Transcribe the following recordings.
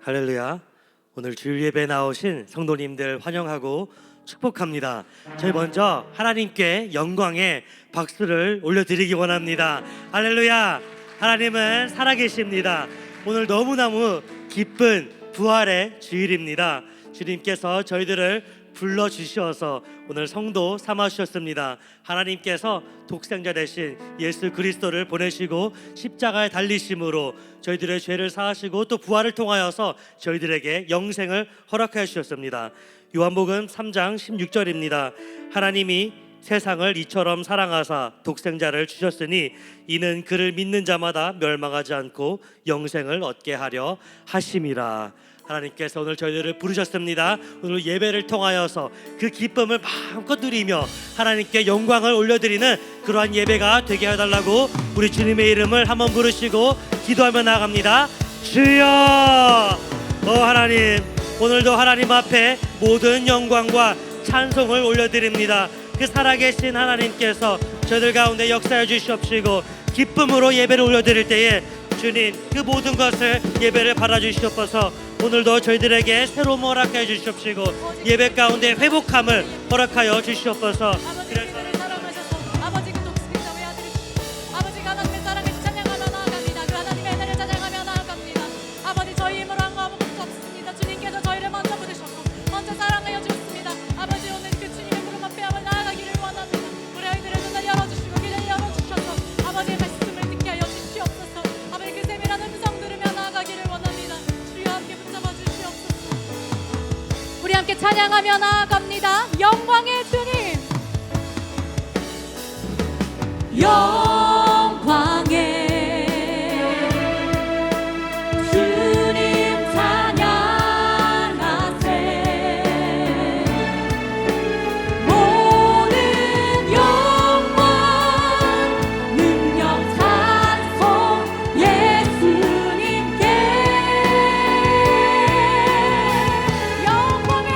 할렐루야. 오늘 주일 예배 나오신 성도님들 환영하고 축복합니다. 저희 먼저 하나님께 영광의 박수를 올려드리기 원합니다. 할렐루야. 하나님은 살아계십니다. 오늘 너무너무 기쁜 부활의 주일입니다. 주님께서 저희들을 불러주셔서 오늘 성도 삼아주셨습니다. 하나님께서 독생자 되신 예수 그리스도를 보내시고 십자가에 달리심으로 저희들의 죄를 사하시고 또 부활을 통하여서 저희들에게 영생을 허락하여 주셨습니다. 요한복음 3장 16절입니다. 하나님이 세상을 이처럼 사랑하사 독생자를 주셨으니 이는 그를 믿는 자마다 멸망하지 않고 영생을 얻게 하려 하심이라. 하나님께서 오늘 저희들을 부르셨습니다. 오늘 예배를 통하여서 그 기쁨을 마음껏 누리며 하나님께 영광을 올려드리는 그러한 예배가 되게 해달라고 우리 주님의 이름을 한번 부르시고 기도하며 나아갑니다. 주여! 하나님, 오늘도 하나님 앞에 모든 영광과 찬송을 올려드립니다. 그 살아계신 하나님께서 저희들 가운데 역사해 주시옵시고 기쁨으로 예배를 올려드릴 때에 주님 그 모든 것을 예배를 받아주시옵소서. 오늘도 저희들에게 새로운 허락해 주시옵시고 예배 가운데 회복함을 허락하여 주시옵소서. 아버지를 사랑하셔서 아버지 그 독생자 외아들을 아버지가 하나님의 사랑을 찬양하며 나아갑니다. 그 하나님의 은혜를 찬양하며 나아갑니다. 아버지 저희 힘으로 한 거 아무것도 없습니다. 주님께서 저희를 먼저 부르셨고 먼저 사랑하여 주셨습니다. 아버지 오늘 그 주님의 부름 앞에 한번 나아가기를 원합니다. 우리 아이들의 눈을 열어주시고 귀를 열어주셔서 아버지의 말씀을 듣게 하여 주시옵소서. 아버지 그 세밀한 음성 들으며 나아가기를 원합니다. 주여 함께 붙잡아 주시옵소서. 우리 함께 찬양하며 나아갑니다. 영광의 주님, 영광의 주님 찬양하세. 모든 영광 능력 찬송 예수님께. 영광의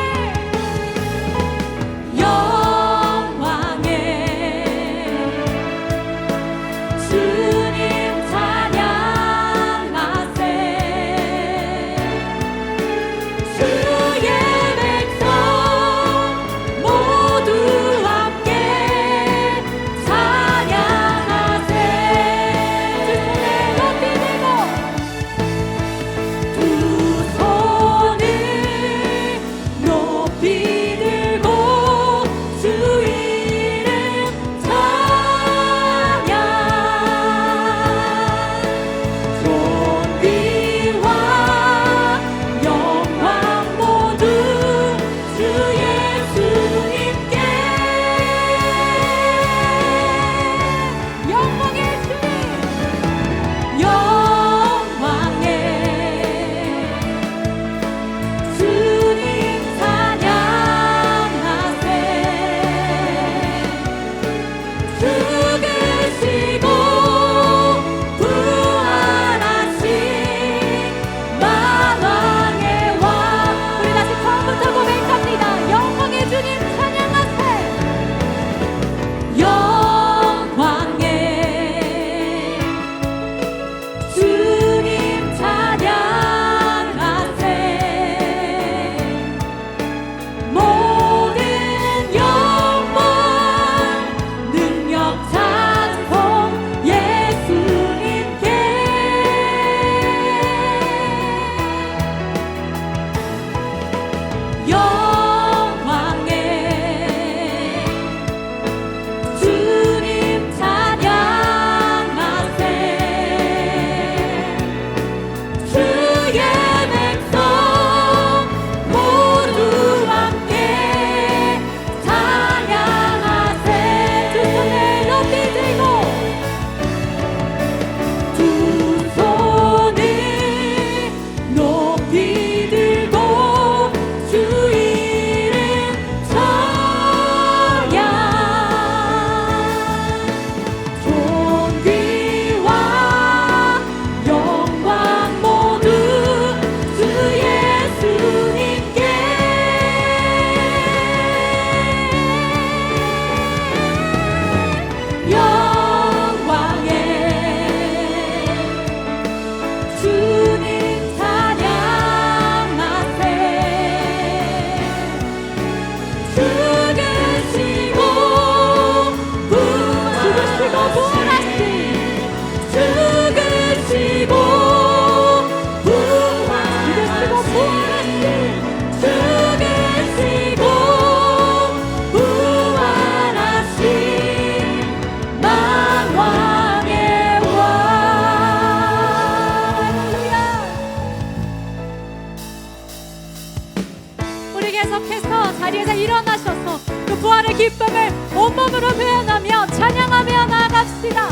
찬양합시다.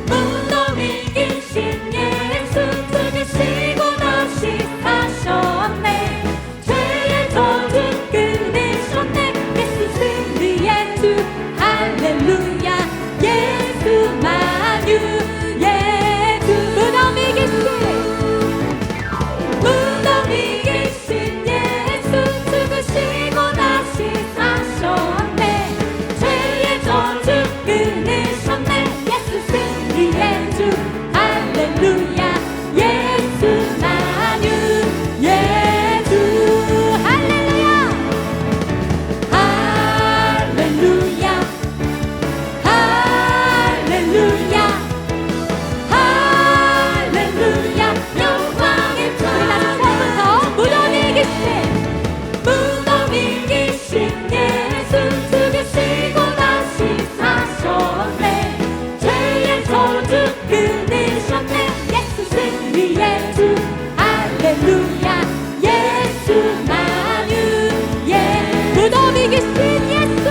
무덤이 계신 예수 죽으시고 다시 사셨네. 죄의 저주 끊으셨네. 예수 승리의 주 할렐루야. 예수만유 예수. 무덤이 계신 예수 죽으시고 다시 사셨네. 죄의 저주 끊으셨네. 예수 승리의 주 할렐루야. 예수만유 예수. 할렐루야. 할렐루야. 할렐루야. 할렐루야. 영광의 주. 처음부터 무덤이 계신 예수 죽으시고 다시 사셨네. 죄의 저주 끊으셨네. 예수 승리의 주 할렐루야. 예수만유 예. 무덤이 계신 예수.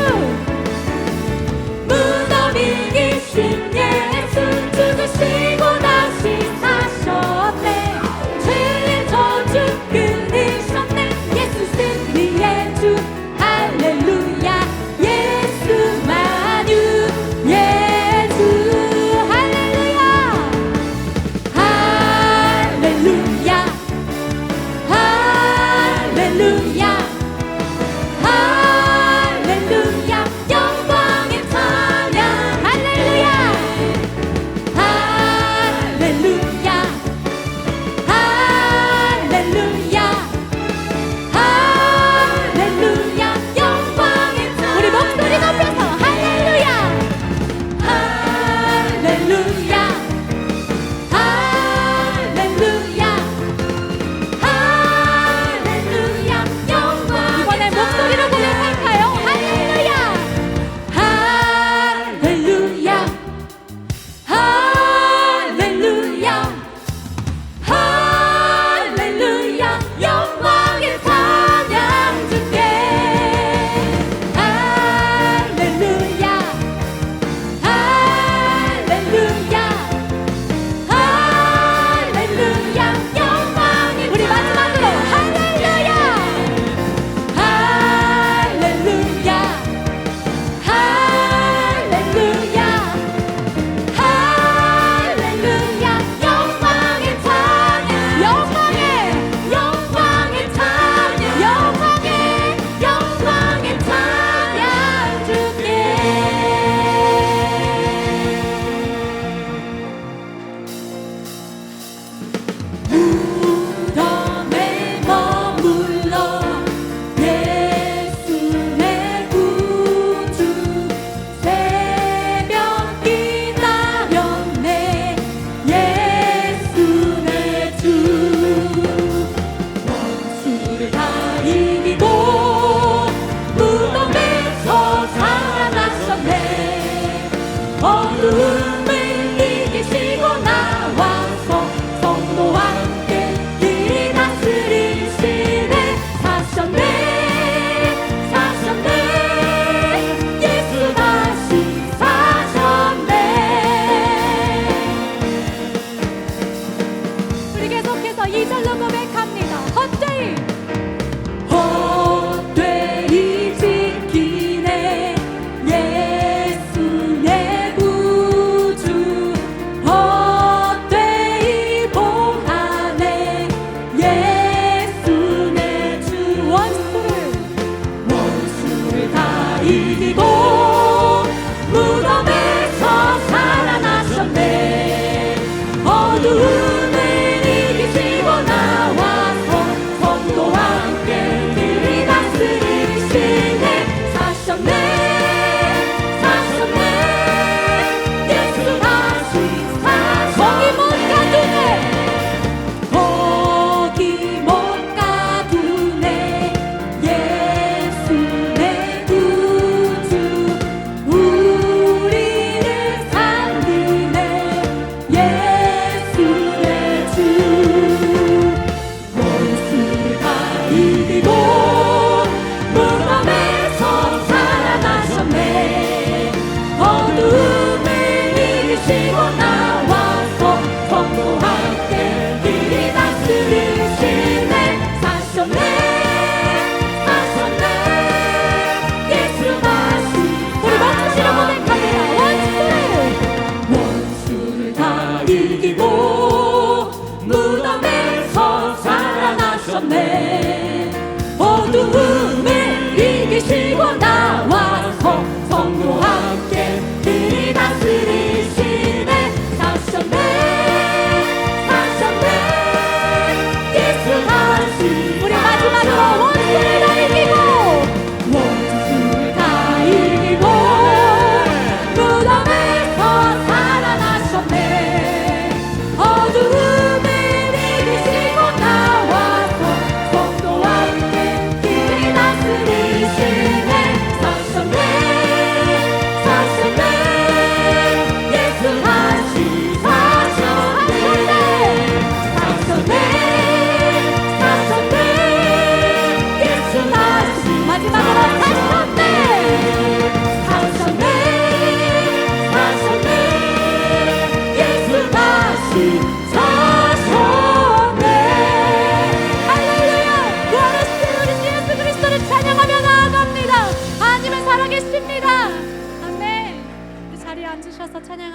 무덤이 계신 예수 죽으시고 다시 사셨네. 죄의 저주 끊으셨네. 예수 승리의 주 할렐루야. 예수만유 예수. 할렐루야. 할렐루야. 할렐루야. 할렐루야.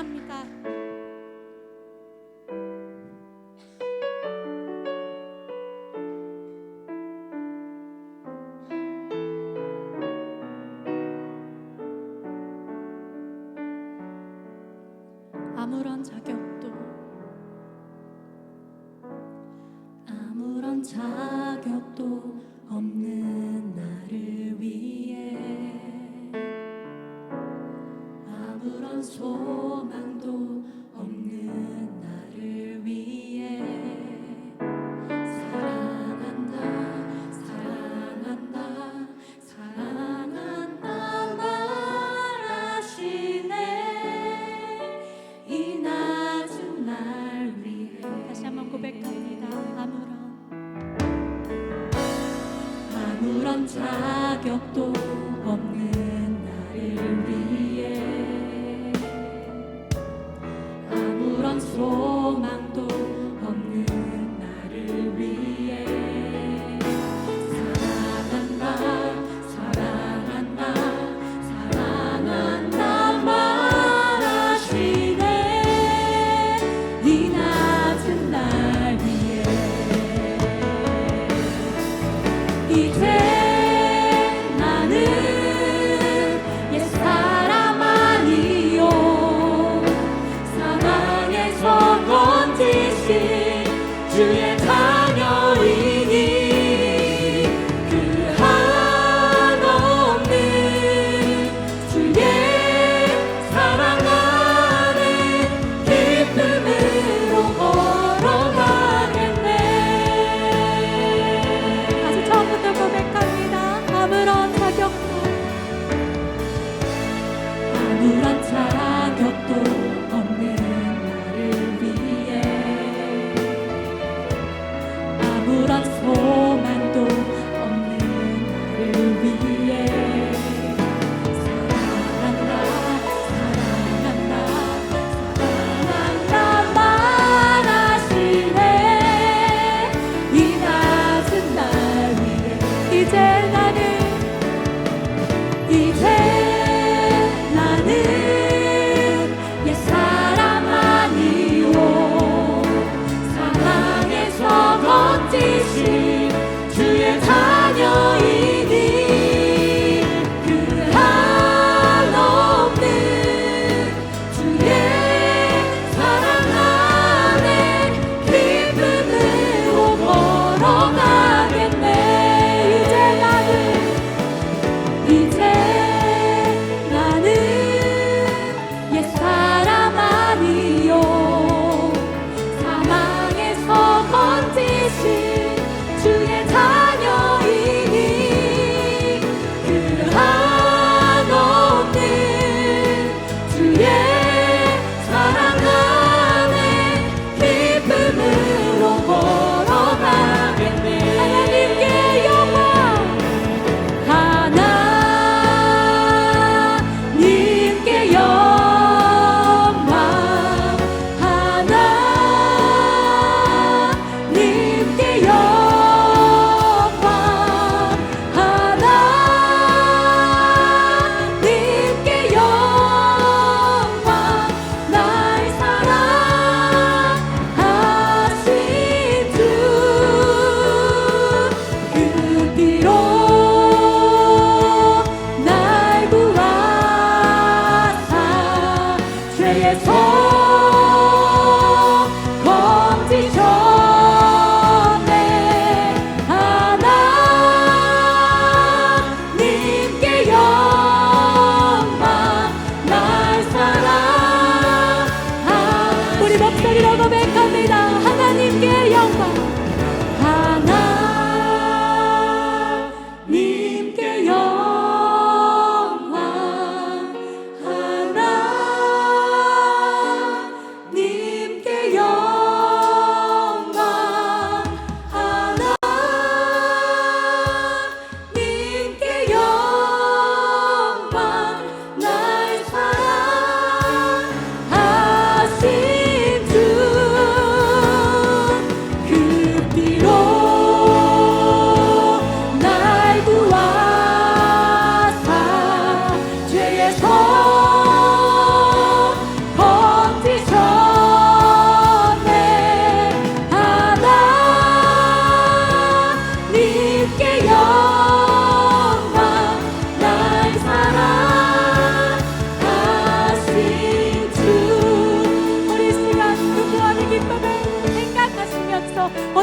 찬양합니다. 아무런 자격도 없는 나를 위해 아무런 소망도 없는 나를 위해 사랑한다 사랑한다 사랑한다 말하시네 이 낮은 날 위해. 다시 한번 고백합니다. 아무런 자격도 없는 나를 위해 아무런 소망도 없는 나를 위해 사랑한다 사랑한다 사랑한다 말하시네 이 낮은 날 위해 이제 나는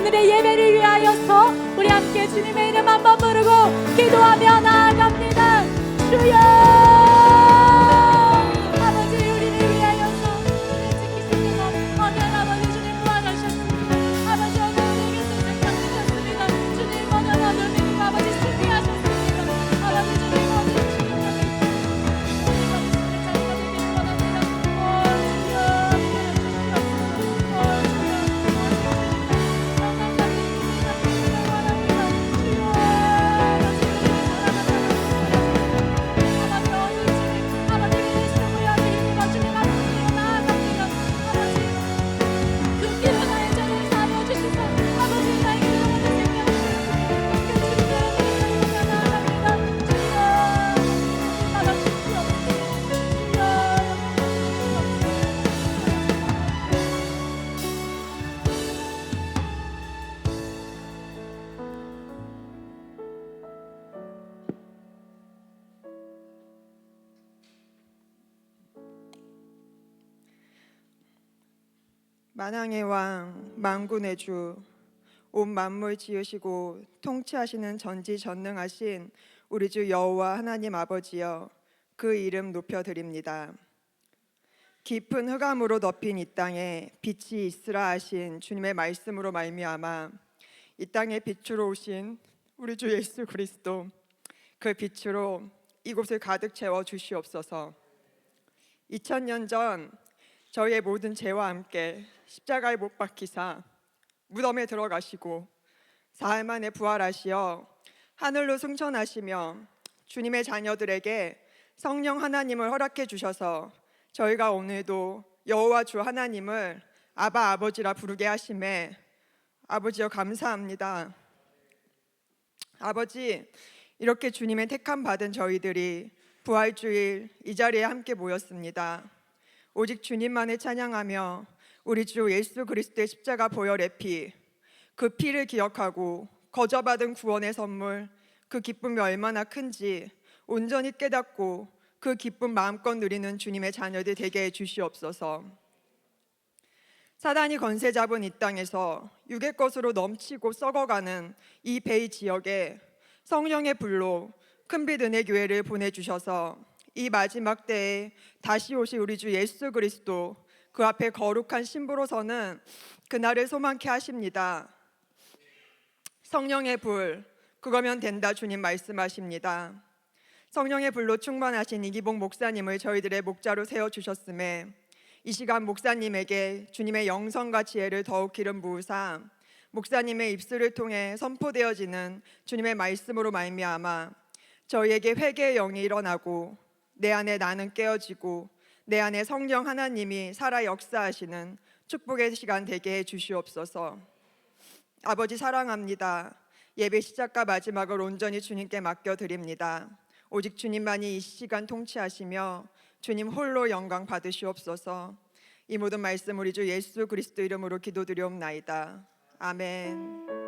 오늘의 예배를 위하여서 우리 함께 주님의 이름 한번 부르고 기도하며 나아갑니다. 주여 아버지 우리를 위하여서 우리를 지키시면서 언약 아버지 주님 부활하셨습니다. 아버지 오늘 우리에게 생각 주셨습니다. 주님 오늘 오늘 믿음 아버지 승리하셨습니다. 아버지 주님 오늘 만왕의 왕, 만군의 주, 온 만물 지으시고 통치하시는 전지전능하신 우리 주 여호와 하나님 아버지여, 그 이름 높여드립니다. 깊은 흑암으로 덮인 이 땅에 빛이 있으라 하신 주님의 말씀으로 말미암아 이 땅에 빛으로 오신 우리 주 예수 그리스도, 그 빛으로 이곳을 가득 채워 주시옵소서. 2000년 전 저희의 모든 죄와 함께 십자가에 못 박히사 무덤에 들어가시고 사흘 만에 부활하시어 하늘로 승천하시며 주님의 자녀들에게 성령 하나님을 허락해 주셔서 저희가 오늘도 여호와 주 하나님을 아바 아버지라 부르게 하심에 아버지여 감사합니다. 아버지, 이렇게 주님의 택함 받은 저희들이 부활주일 이 자리에 함께 모였습니다. 오직 주님만을 찬양하며 우리 주 예수 그리스도의 십자가 보혈의 피, 그 피를 기억하고 거저받은 구원의 선물, 그 기쁨이 얼마나 큰지 온전히 깨닫고 그 기쁨 마음껏 누리는 주님의 자녀들 되게 해주시옵소서. 사단이 권세 잡은 이 땅에서 육의 것으로 넘치고 썩어가는 이 베이 지역에 성령의 불로 큰빛 은혜 교회를 보내주셔서 이 마지막 때에 다시 오실 우리 주 예수 그리스도, 그 앞에 거룩한 신부로 서는 그날을 소망케 하십니다. 성령의 불, 그거면 된다 주님 말씀하십니다. 성령의 불로 충만하신 이기복 목사님을 저희들의 목자로 세워주셨음에 이 시간 목사님에게 주님의 영성과 지혜를 더욱 기름 부으사 목사님의 입술을 통해 선포되어지는 주님의 말씀으로 말미암아 저희에게 회개의 영이 일어나고 내 안에 나는 깨어지고 내 안에 성령 하나님이 살아 역사하시는 축복의 시간 되게 해 주시옵소서. 아버지 사랑합니다. 예배 시작과 마지막을 온전히 주님께 맡겨드립니다. 오직 주님만이 이 시간 통치하시며 주님 홀로 영광 받으시옵소서. 이 모든 말씀 우리 주 예수 그리스도 이름으로 기도드리옵나이다. 아멘.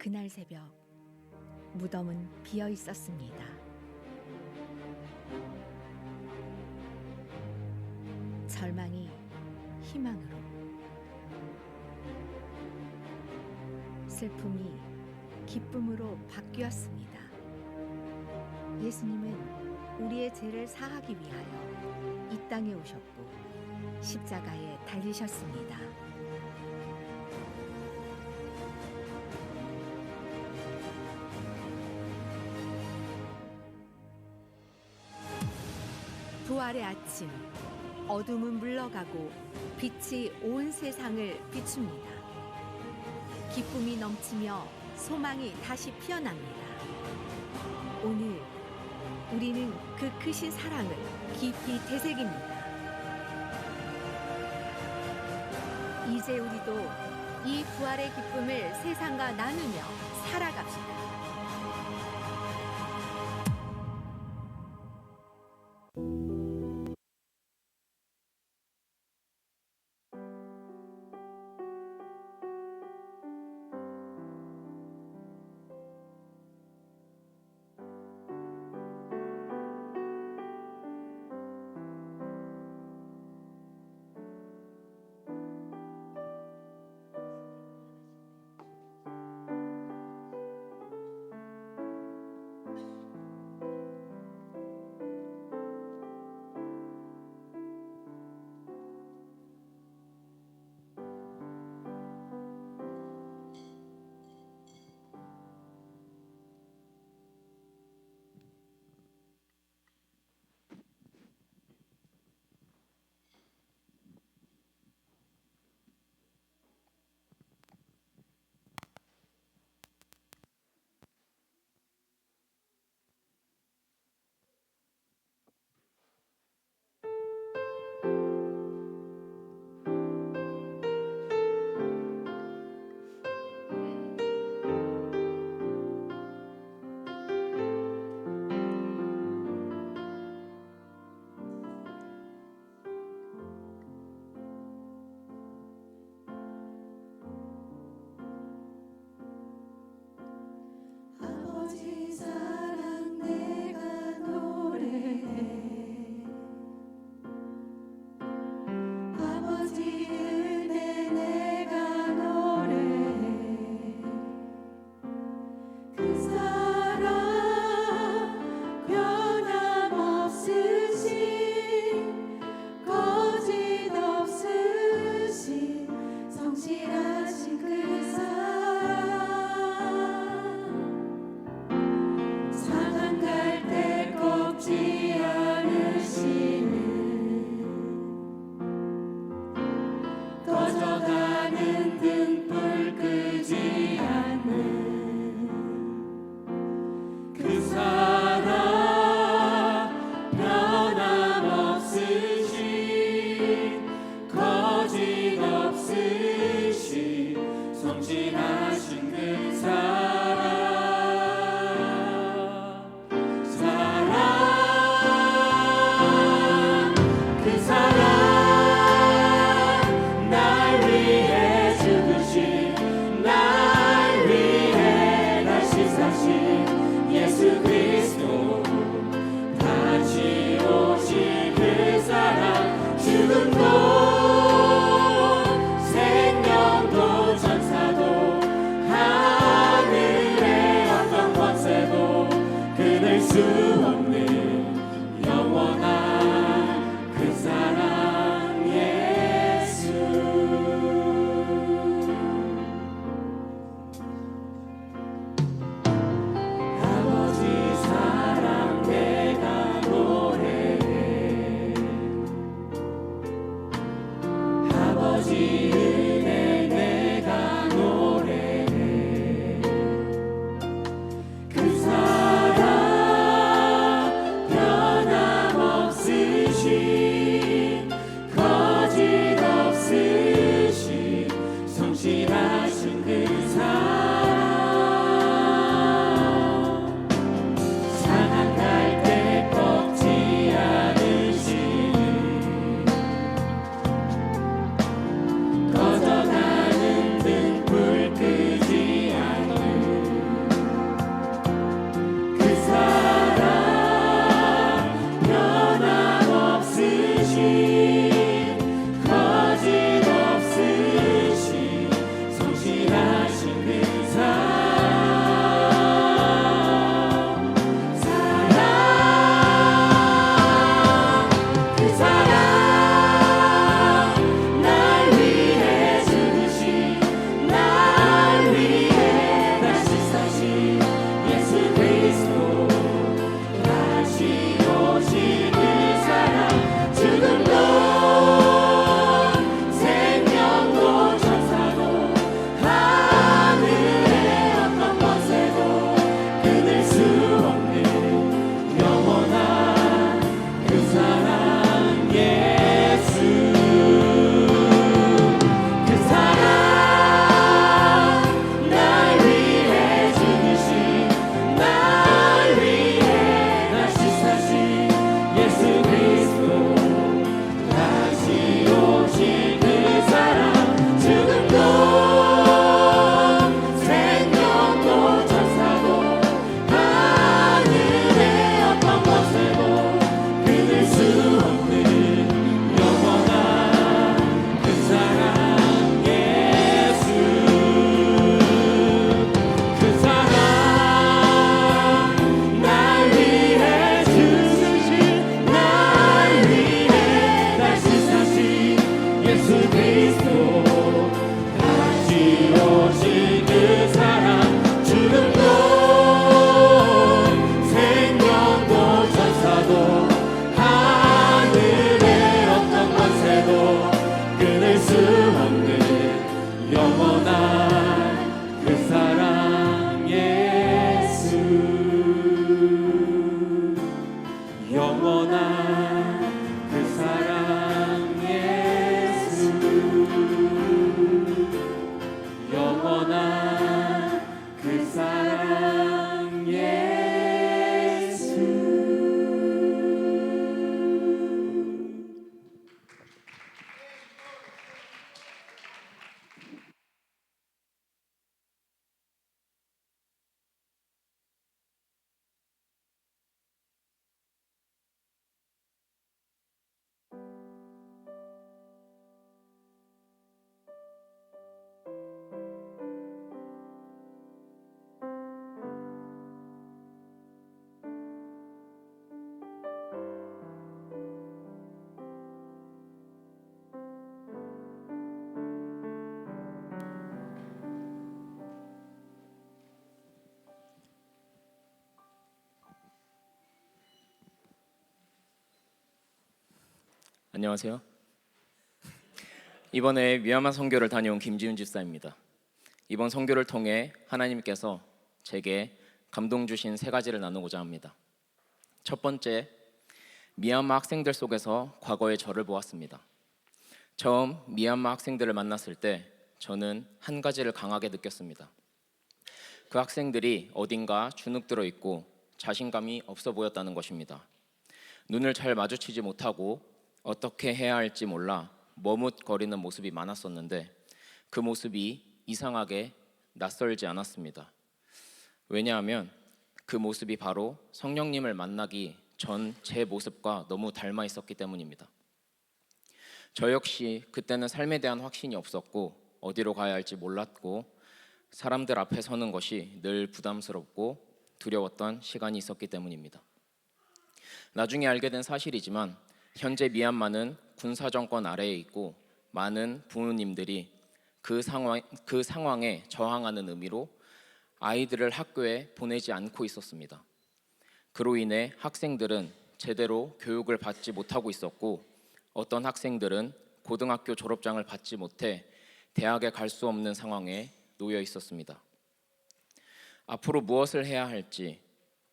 그날 새벽 무덤은 비어 있었습니다. 절망이 희망으로, 슬픔이 기쁨으로 바뀌었습니다. 예수님은 우리의 죄를 사하기 위하여 이 땅에 오셨고 십자가에 달리셨습니다. 부활의 아침, 어둠은 물러가고 빛이 온 세상을 비춥니다. 기쁨이 넘치며 소망이 다시 피어납니다. 오늘 우리는 그 크신 사랑을 깊이 되새깁니다. 이제 우리도 이 부활의 기쁨을 세상과 나누며 살아갑시다. 안녕하세요. 이번에 미얀마 선교를 다녀온 김지훈 집사입니다. 이번 선교를 통해 하나님께서 제게 감동 주신 세 가지를 나누고자 합니다. 첫 번째, 미얀마 학생들 속에서 과거의 저를 보았습니다. 처음 미얀마 학생들을 만났을 때 저는 한 가지를 강하게 느꼈습니다. 그 학생들이 어딘가 주눅들어 있고 자신감이 없어 보였다는 것입니다. 눈을 잘 마주치지 못하고 어떻게 해야 할지 몰라 머뭇거리는 모습이 많았었는데 그 모습이 이상하게 낯설지 않았습니다. 왜냐하면 그 모습이 바로 성령님을 만나기 전 제 모습과 너무 닮아 있었기 때문입니다. 저 역시 그때는 삶에 대한 확신이 없었고 어디로 가야 할지 몰랐고 사람들 앞에 서는 것이 늘 부담스럽고 두려웠던 시간이 있었기 때문입니다. 나중에 알게 된 사실이지만 현재 미얀마는 군사정권 아래에 있고 많은 부모님들이 그 상황에 저항하는 의미로 아이들을 학교에 보내지 않고 있었습니다. 그로 인해 학생들은 제대로 교육을 받지 못하고 있었고 어떤 학생들은 고등학교 졸업장을 받지 못해 대학에 갈 수 없는 상황에 놓여 있었습니다. 앞으로 무엇을 해야 할지,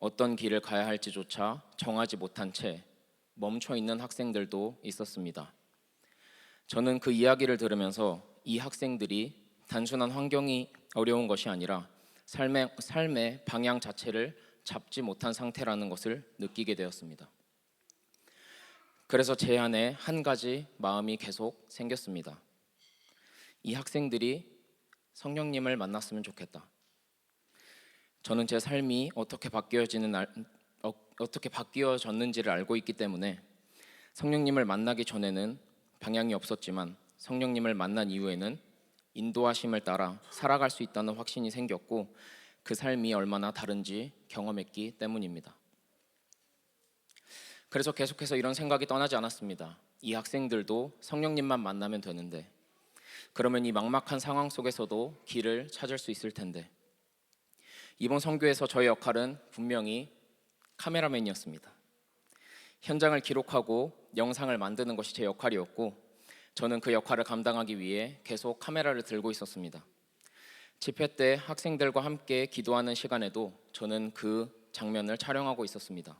어떤 길을 가야 할지조차 정하지 못한 채 멈춰 있는 학생들도 있었습니다. 저는 그 이야기를 들으면서 이 학생들이 단순한 환경이 어려운 것이 아니라 삶의 방향 자체를 잡지 못한 상태라는 것을 느끼게 되었습니다. 그래서 제 안에 한 가지 마음이 계속 생겼습니다. 이 학생들이 성령님을 만났으면 좋겠다. 저는 제 삶이 어떻게 바뀌어졌는지를 알고 있기 때문에 성령님을 만나기 전에는 방향이 없었지만 성령님을 만난 이후에는 인도하심을 따라 살아갈 수 있다는 확신이 생겼고 그 삶이 얼마나 다른지 경험했기 때문입니다. 그래서 계속해서 이런 생각이 떠나지 않았습니다. 이 학생들도 성령님만 만나면 되는데 그러면 이 막막한 상황 속에서도 길을 찾을 수 있을 텐데 이번 선교에서 저의 역할은 분명히 카메라맨이었습니다. 현장을 기록하고 영상을 만드는 것이 제 역할이었고 저는 그 역할을 감당하기 위해 계속 카메라를 들고 있었습니다. 집회 때 학생들과 함께 기도하는 시간에도 저는 그 장면을 촬영하고 있었습니다.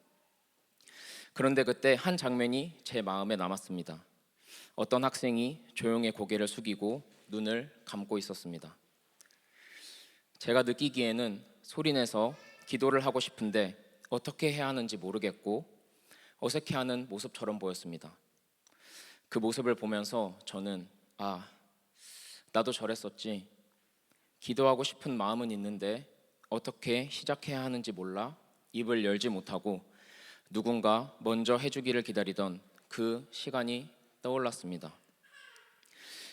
그런데 그때 한 장면이 제 마음에 남았습니다. 어떤 학생이 조용히 고개를 숙이고 눈을 감고 있었습니다. 제가 느끼기에는 소리내서 기도를 하고 싶은데 어떻게 해야 하는지 모르겠고 어색해하는 모습처럼 보였습니다. 그 모습을 보면서 저는 나도 저랬었지. 기도하고 싶은 마음은 있는데 어떻게 시작해야 하는지 몰라 입을 열지 못하고 누군가 먼저 해주기를 기다리던 그 시간이 떠올랐습니다.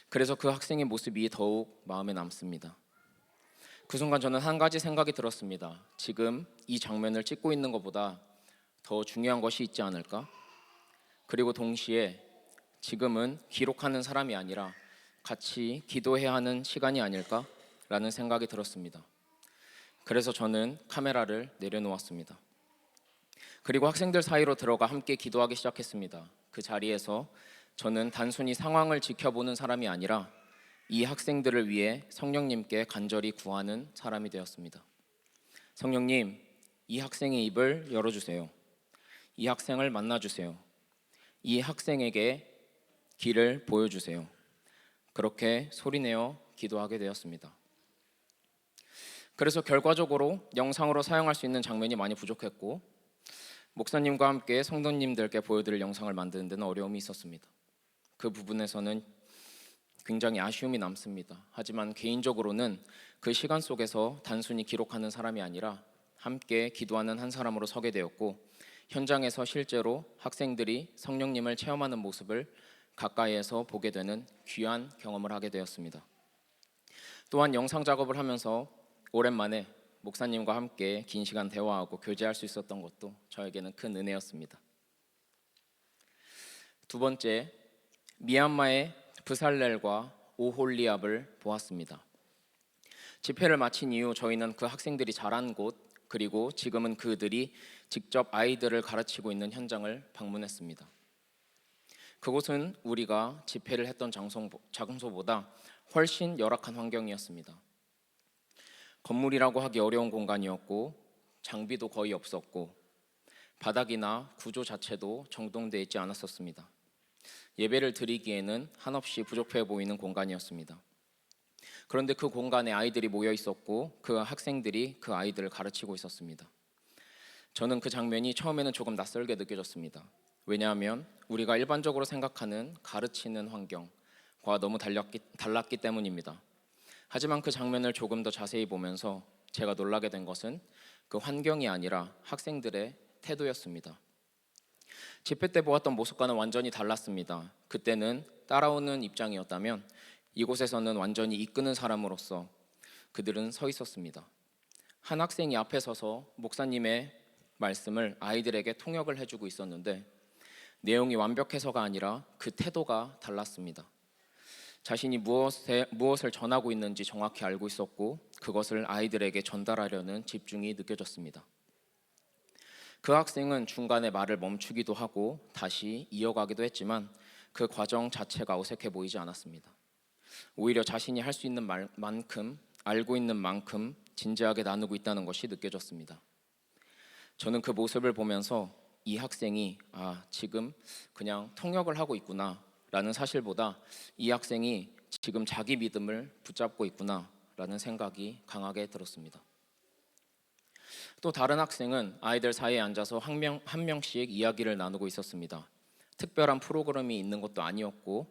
그래서 그 학생의 모습이 더욱 마음에 남습니다. 그 순간 저는 한 가지 생각이 들었습니다. 지금 이 장면을 찍고 있는 것보다 더 중요한 것이 있지 않을까? 그리고 동시에 지금은 기록하는 사람이 아니라 같이 기도해야 하는 시간이 아닐까? 라는 생각이 들었습니다. 그래서 저는 카메라를 내려놓았습니다. 그리고 학생들 사이로 들어가 함께 기도하기 시작했습니다. 그 자리에서 저는 단순히 상황을 지켜보는 사람이 아니라 이 학생들을 위해 성령님께 간절히 구하는 사람이 되었습니다. 성령님, 이 학생의 입을 열어주세요. 이 학생을 만나주세요. 이 학생에게 길을 보여주세요. 그렇게 소리내어 기도하게 되었습니다. 그래서 결과적으로 영상으로 사용할 수 있는 장면이 많이 부족했고 목사님과 함께 성도님들께 보여드릴 영상을 만드는 데는 어려움이 있었습니다. 그 부분에서는 굉장히 아쉬움이 남습니다. 하지만 개인적으로는 그 시간 속에서 단순히 기록하는 사람이 아니라 함께 기도하는 한 사람으로 서게 되었고 현장에서 실제로 학생들이 성령님을 체험하는 모습을 가까이에서 보게 되는 귀한 경험을 하게 되었습니다. 또한 영상 작업을 하면서 오랜만에 목사님과 함께 긴 시간 대화하고 교제할 수 있었던 것도 저에게는 큰 은혜였습니다. 두 번째, 미얀마의 브살렐과 오홀리압을 보았습니다. 집회를 마친 이후 저희는 그 학생들이 자란 곳 그리고 지금은 그들이 직접 아이들을 가르치고 있는 현장을 방문했습니다. 그곳은 우리가 집회를 했던 장소보다 훨씬 열악한 환경이었습니다. 건물이라고 하기 어려운 공간이었고 장비도 거의 없었고 바닥이나 구조 자체도 정돈되어 있지 않았었습니다. 예배를 드리기에는 한없이 부족해 보이는 공간이었습니다. 그런데 그 공간에 아이들이 모여 있었고 그 학생들이 그 아이들을 가르치고 있었습니다. 저는 그 장면이 처음에는 조금 낯설게 느껴졌습니다. 왜냐하면 우리가 일반적으로 생각하는 가르치는 환경과 너무 달랐기 때문입니다. 하지만 그 장면을 조금 더 자세히 보면서 제가 놀라게 된 것은 그 환경이 아니라 학생들의 태도였습니다. 집회 때 보았던 모습과는 완전히 달랐습니다. 그때는 따라오는 입장이었다면 이곳에서는 완전히 이끄는 사람으로서 그들은 서 있었습니다. 한 학생이 앞에 서서 목사님의 말씀을 아이들에게 통역을 해주고 있었는데 내용이 완벽해서가 아니라 그 태도가 달랐습니다. 자신이 무엇을 전하고 있는지 정확히 알고 있었고 그것을 아이들에게 전달하려는 집중이 느껴졌습니다. 그 학생은 중간에 말을 멈추기도 하고 다시 이어가기도 했지만 그 과정 자체가 어색해 보이지 않았습니다. 오히려 자신이 할 수 있는 만큼 알고 있는 만큼 진지하게 나누고 있다는 것이 느껴졌습니다. 저는 그 모습을 보면서 이 학생이 지금 그냥 통역을 하고 있구나 라는 사실보다 이 학생이 지금 자기 믿음을 붙잡고 있구나 라는 생각이 강하게 들었습니다. 또 다른 학생은 아이들 사이에 앉아서 한 명씩 이야기를 나누고 있었습니다. 특별한 프로그램이 있는 것도 아니었고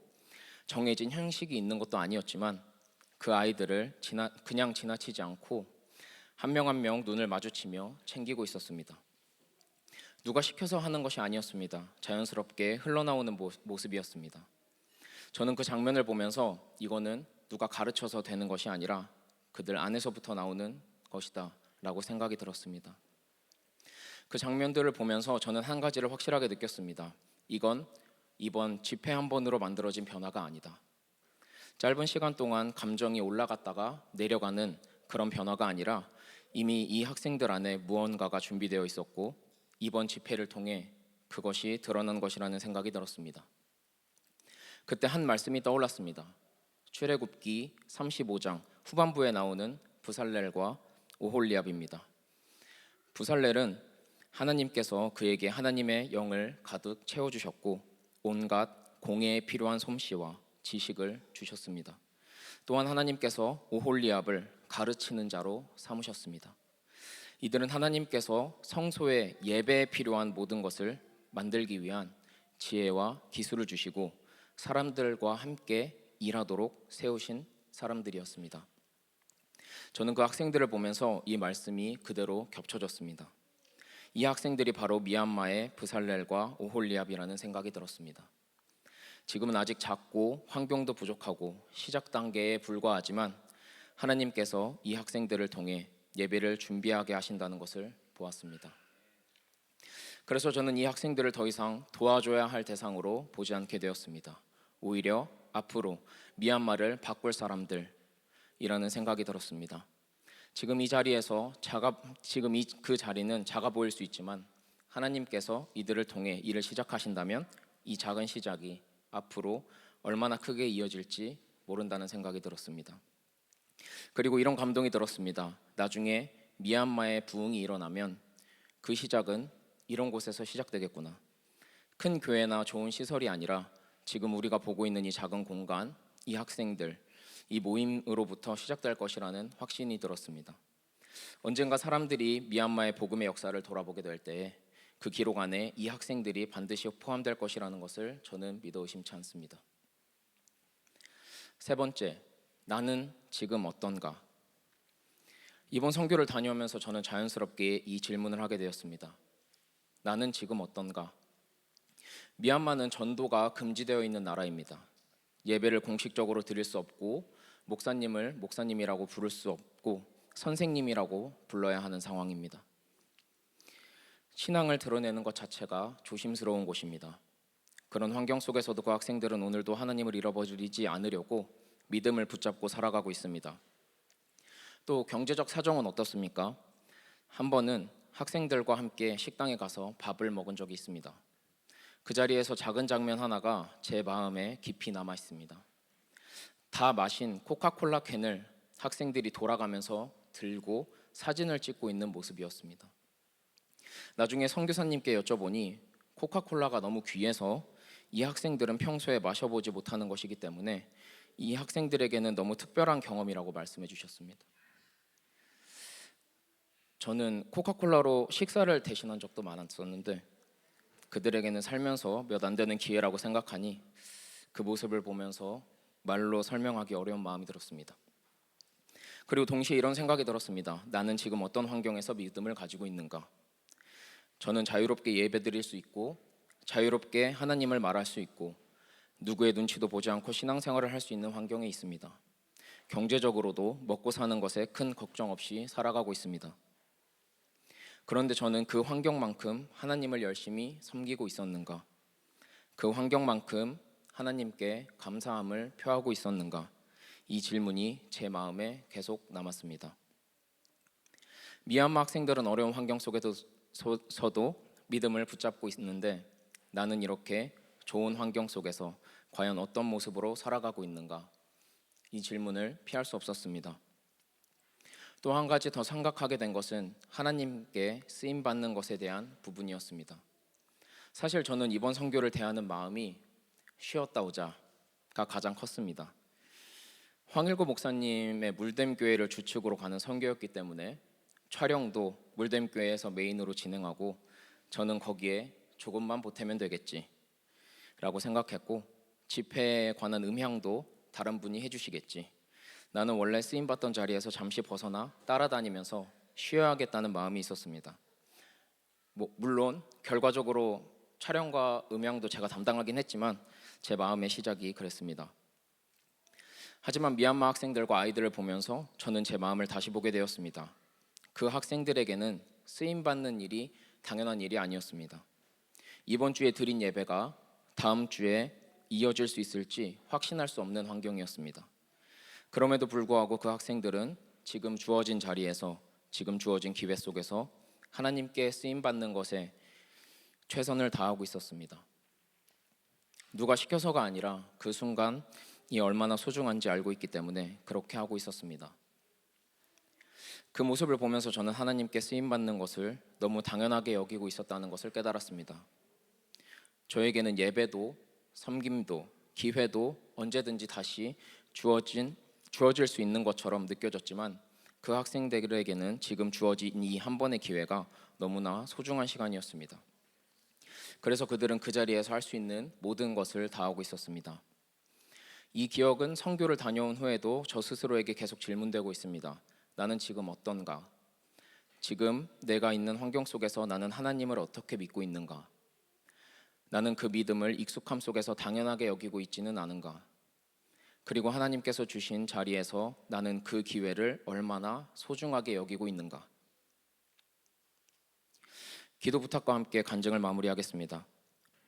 정해진 형식이 있는 것도 아니었지만 그 아이들을 그냥 지나치지 않고 한 명 한 명 눈을 마주치며 챙기고 있었습니다. 누가 시켜서 하는 것이 아니었습니다. 자연스럽게 흘러나오는 모습이었습니다. 저는 그 장면을 보면서 이거는 누가 가르쳐서 되는 것이 아니라 그들 안에서부터 나오는 것이다 라고 생각이 들었습니다. 그 장면들을 보면서 저는 한 가지를 확실하게 느꼈습니다. 이건 이번 집회 한 번으로 만들어진 변화가 아니다. 짧은 시간 동안 감정이 올라갔다가 내려가는 그런 변화가 아니라 이미 이 학생들 안에 무언가가 준비되어 있었고 이번 집회를 통해 그것이 드러난 것이라는 생각이 들었습니다. 그때 한 말씀이 떠올랐습니다. 출애굽기 35장 후반부에 나오는 부살렐과 오홀리압입니다. 부살렐은 하나님께서 그에게 하나님의 영을 가득 채워주셨고 온갖 공예에 필요한 솜씨와 지식을 주셨습니다. 또한 하나님께서 오홀리압을 가르치는 자로 삼으셨습니다. 이들은 하나님께서 성소에 예배에 필요한 모든 것을 만들기 위한 지혜와 기술을 주시고 사람들과 함께 일하도록 세우신 사람들이었습니다. 저는 그 학생들을 보면서 이 말씀이 그대로 겹쳐졌습니다. 이 학생들이 바로 미얀마의 부살렐과 오홀리압이라는 생각이 들었습니다. 지금은 아직 작고 환경도 부족하고 시작 단계에 불과하지만 하나님께서 이 학생들을 통해 예배를 준비하게 하신다는 것을 보았습니다. 그래서 저는 이 학생들을 더 이상 도와줘야 할 대상으로 보지 않게 되었습니다. 오히려 앞으로 미얀마를 바꿀 사람들이라는 생각이 들었습니다. 지금 이 자리에서 그 자리는 작아 보일 수 있지만 하나님께서 이들을 통해 일을 시작하신다면 이 작은 시작이 앞으로 얼마나 크게 이어질지 모른다는 생각이 들었습니다. 그리고 이런 감동이 들었습니다. 나중에 미얀마의 부흥이 일어나면 그 시작은 이런 곳에서 시작되겠구나. 큰 교회나 좋은 시설이 아니라 지금 우리가 보고 있는 이 작은 공간, 이 학생들, 이 모임으로부터 시작될 것이라는 확신이 들었습니다. 언젠가 사람들이 미얀마의 복음의 역사를 돌아보게 될 때에 그 기록 안에 이 학생들이 반드시 포함될 것이라는 것을 저는 믿어 의심치 않습니다. 세 번째, 나는 지금 어떤가? 이번 선교를 다녀오면서 저는 자연스럽게 이 질문을 하게 되었습니다. 나는 지금 어떤가? 미얀마는 전도가 금지되어 있는 나라입니다. 예배를 공식적으로 드릴 수 없고 목사님을 목사님이라고 부를 수 없고 선생님이라고 불러야 하는 상황입니다. 신앙을 드러내는 것 자체가 조심스러운 곳입니다. 그런 환경 속에서도 그 학생들은 오늘도 하나님을 잃어버리지 않으려고 믿음을 붙잡고 살아가고 있습니다. 또 경제적 사정은 어떻습니까? 한 번은 학생들과 함께 식당에 가서 밥을 먹은 적이 있습니다. 그 자리에서 작은 장면 하나가 제 마음에 깊이 남아 있습니다. 다 마신 코카콜라 캔을 학생들이 돌아가면서 들고 사진을 찍고 있는 모습이었습니다. 나중에 선교사님께 여쭤보니 코카콜라가 너무 귀해서 이 학생들은 평소에 마셔보지 못하는 것이기 때문에 이 학생들에게는 너무 특별한 경험이라고 말씀해 주셨습니다. 저는 코카콜라로 식사를 대신한 적도 많았었는데 그들에게는 살면서 몇 안 되는 기회라고 생각하니 그 모습을 보면서 말로 설명하기 어려운 마음이 들었습니다. 그리고 동시에 이런 생각이 들었습니다. 나는 지금 어떤 환경에서 믿음을 가지고 있는가? 저는 자유롭게 예배드릴 수 있고 자유롭게 하나님을 말할 수 있고 누구의 눈치도 보지 않고 신앙생활을 할 수 있는 환경에 있습니다. 경제적으로도 먹고 사는 것에 큰 걱정 없이 살아가고 있습니다. 그런데 저는 그 환경만큼 하나님을 열심히 섬기고 있었는가? 그 환경만큼 하나님께 감사함을 표하고 있었는가? 이 질문이 제 마음에 계속 남았습니다. 미얀마 학생들은 어려운 환경 속에서도 믿음을 붙잡고 있는데 나는 이렇게 좋은 환경 속에서 과연 어떤 모습으로 살아가고 있는가? 이 질문을 피할 수 없었습니다. 또 한 가지 더 생각하게 된 것은 하나님께 쓰임받는 것에 대한 부분이었습니다. 사실 저는 이번 선교를 대하는 마음이 쉬었다 오자가 가장 컸습니다. 황일구 목사님의 물댐교회를 주축으로 가는 선교였기 때문에 촬영도 물댐교회에서 메인으로 진행하고 저는 거기에 조금만 보태면 되겠지 라고 생각했고 집회에 관한 음향도 다른 분이 해주시겠지. 나는 원래 쓰임받던 자리에서 잠시 벗어나 따라다니면서 쉬어야겠다는 마음이 있었습니다. 물론 결과적으로 촬영과 음향도 제가 담당하긴 했지만 제 마음의 시작이 그랬습니다. 하지만 미얀마 학생들과 아이들을 보면서 저는 제 마음을 다시 보게 되었습니다. 그 학생들에게는 쓰임받는 일이 당연한 일이 아니었습니다. 이번 주에 드린 예배가 다음 주에 이어질 수 있을지 확신할 수 없는 환경이었습니다. 그럼에도 불구하고 그 학생들은 지금 주어진 자리에서 지금 주어진 기회 속에서 하나님께 쓰임받는 것에 최선을 다하고 있었습니다. 누가 시켜서가 아니라 그 순간이 얼마나 소중한지 알고 있기 때문에 그렇게 하고 있었습니다. 그 모습을 보면서 저는 하나님께 쓰임받는 것을 너무 당연하게 여기고 있었다는 것을 깨달았습니다. 저에게는 예배도 섬김도 기회도 언제든지 다시 주어질 수 있는 것처럼 느껴졌지만 그 학생들에게는 지금 주어진 이 한 번의 기회가 너무나 소중한 시간이었습니다. 그래서 그들은 그 자리에서 할 수 있는 모든 것을 다하고 있었습니다. 이 기억은 선교를 다녀온 후에도 저 스스로에게 계속 질문되고 있습니다. 나는 지금 어떤가? 지금 내가 있는 환경 속에서 나는 하나님을 어떻게 믿고 있는가? 나는 그 믿음을 익숙함 속에서 당연하게 여기고 있지는 않은가? 그리고 하나님께서 주신 자리에서 나는 그 기회를 얼마나 소중하게 여기고 있는가? 기도 부탁과 함께 간증을 마무리하겠습니다.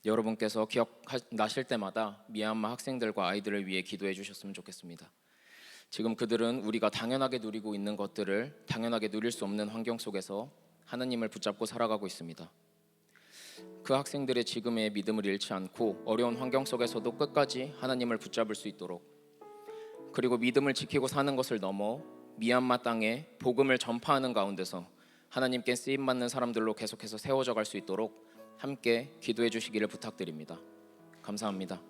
여러분께서 기억나실 때마다 미얀마 학생들과 아이들을 위해 기도해 주셨으면 좋겠습니다. 지금 그들은 우리가 당연하게 누리고 있는 것들을 당연하게 누릴 수 없는 환경 속에서 하나님을 붙잡고 살아가고 있습니다. 그 학생들의 지금의 믿음을 잃지 않고 어려운 환경 속에서도 끝까지 하나님을 붙잡을 수 있도록, 그리고 믿음을 지키고 사는 것을 넘어 미얀마 땅에 복음을 전파하는 가운데서 하나님께 쓰임받는 사람들로 계속해서 세워져 갈 수 있도록 함께 기도해 주시기를 부탁드립니다. 감사합니다.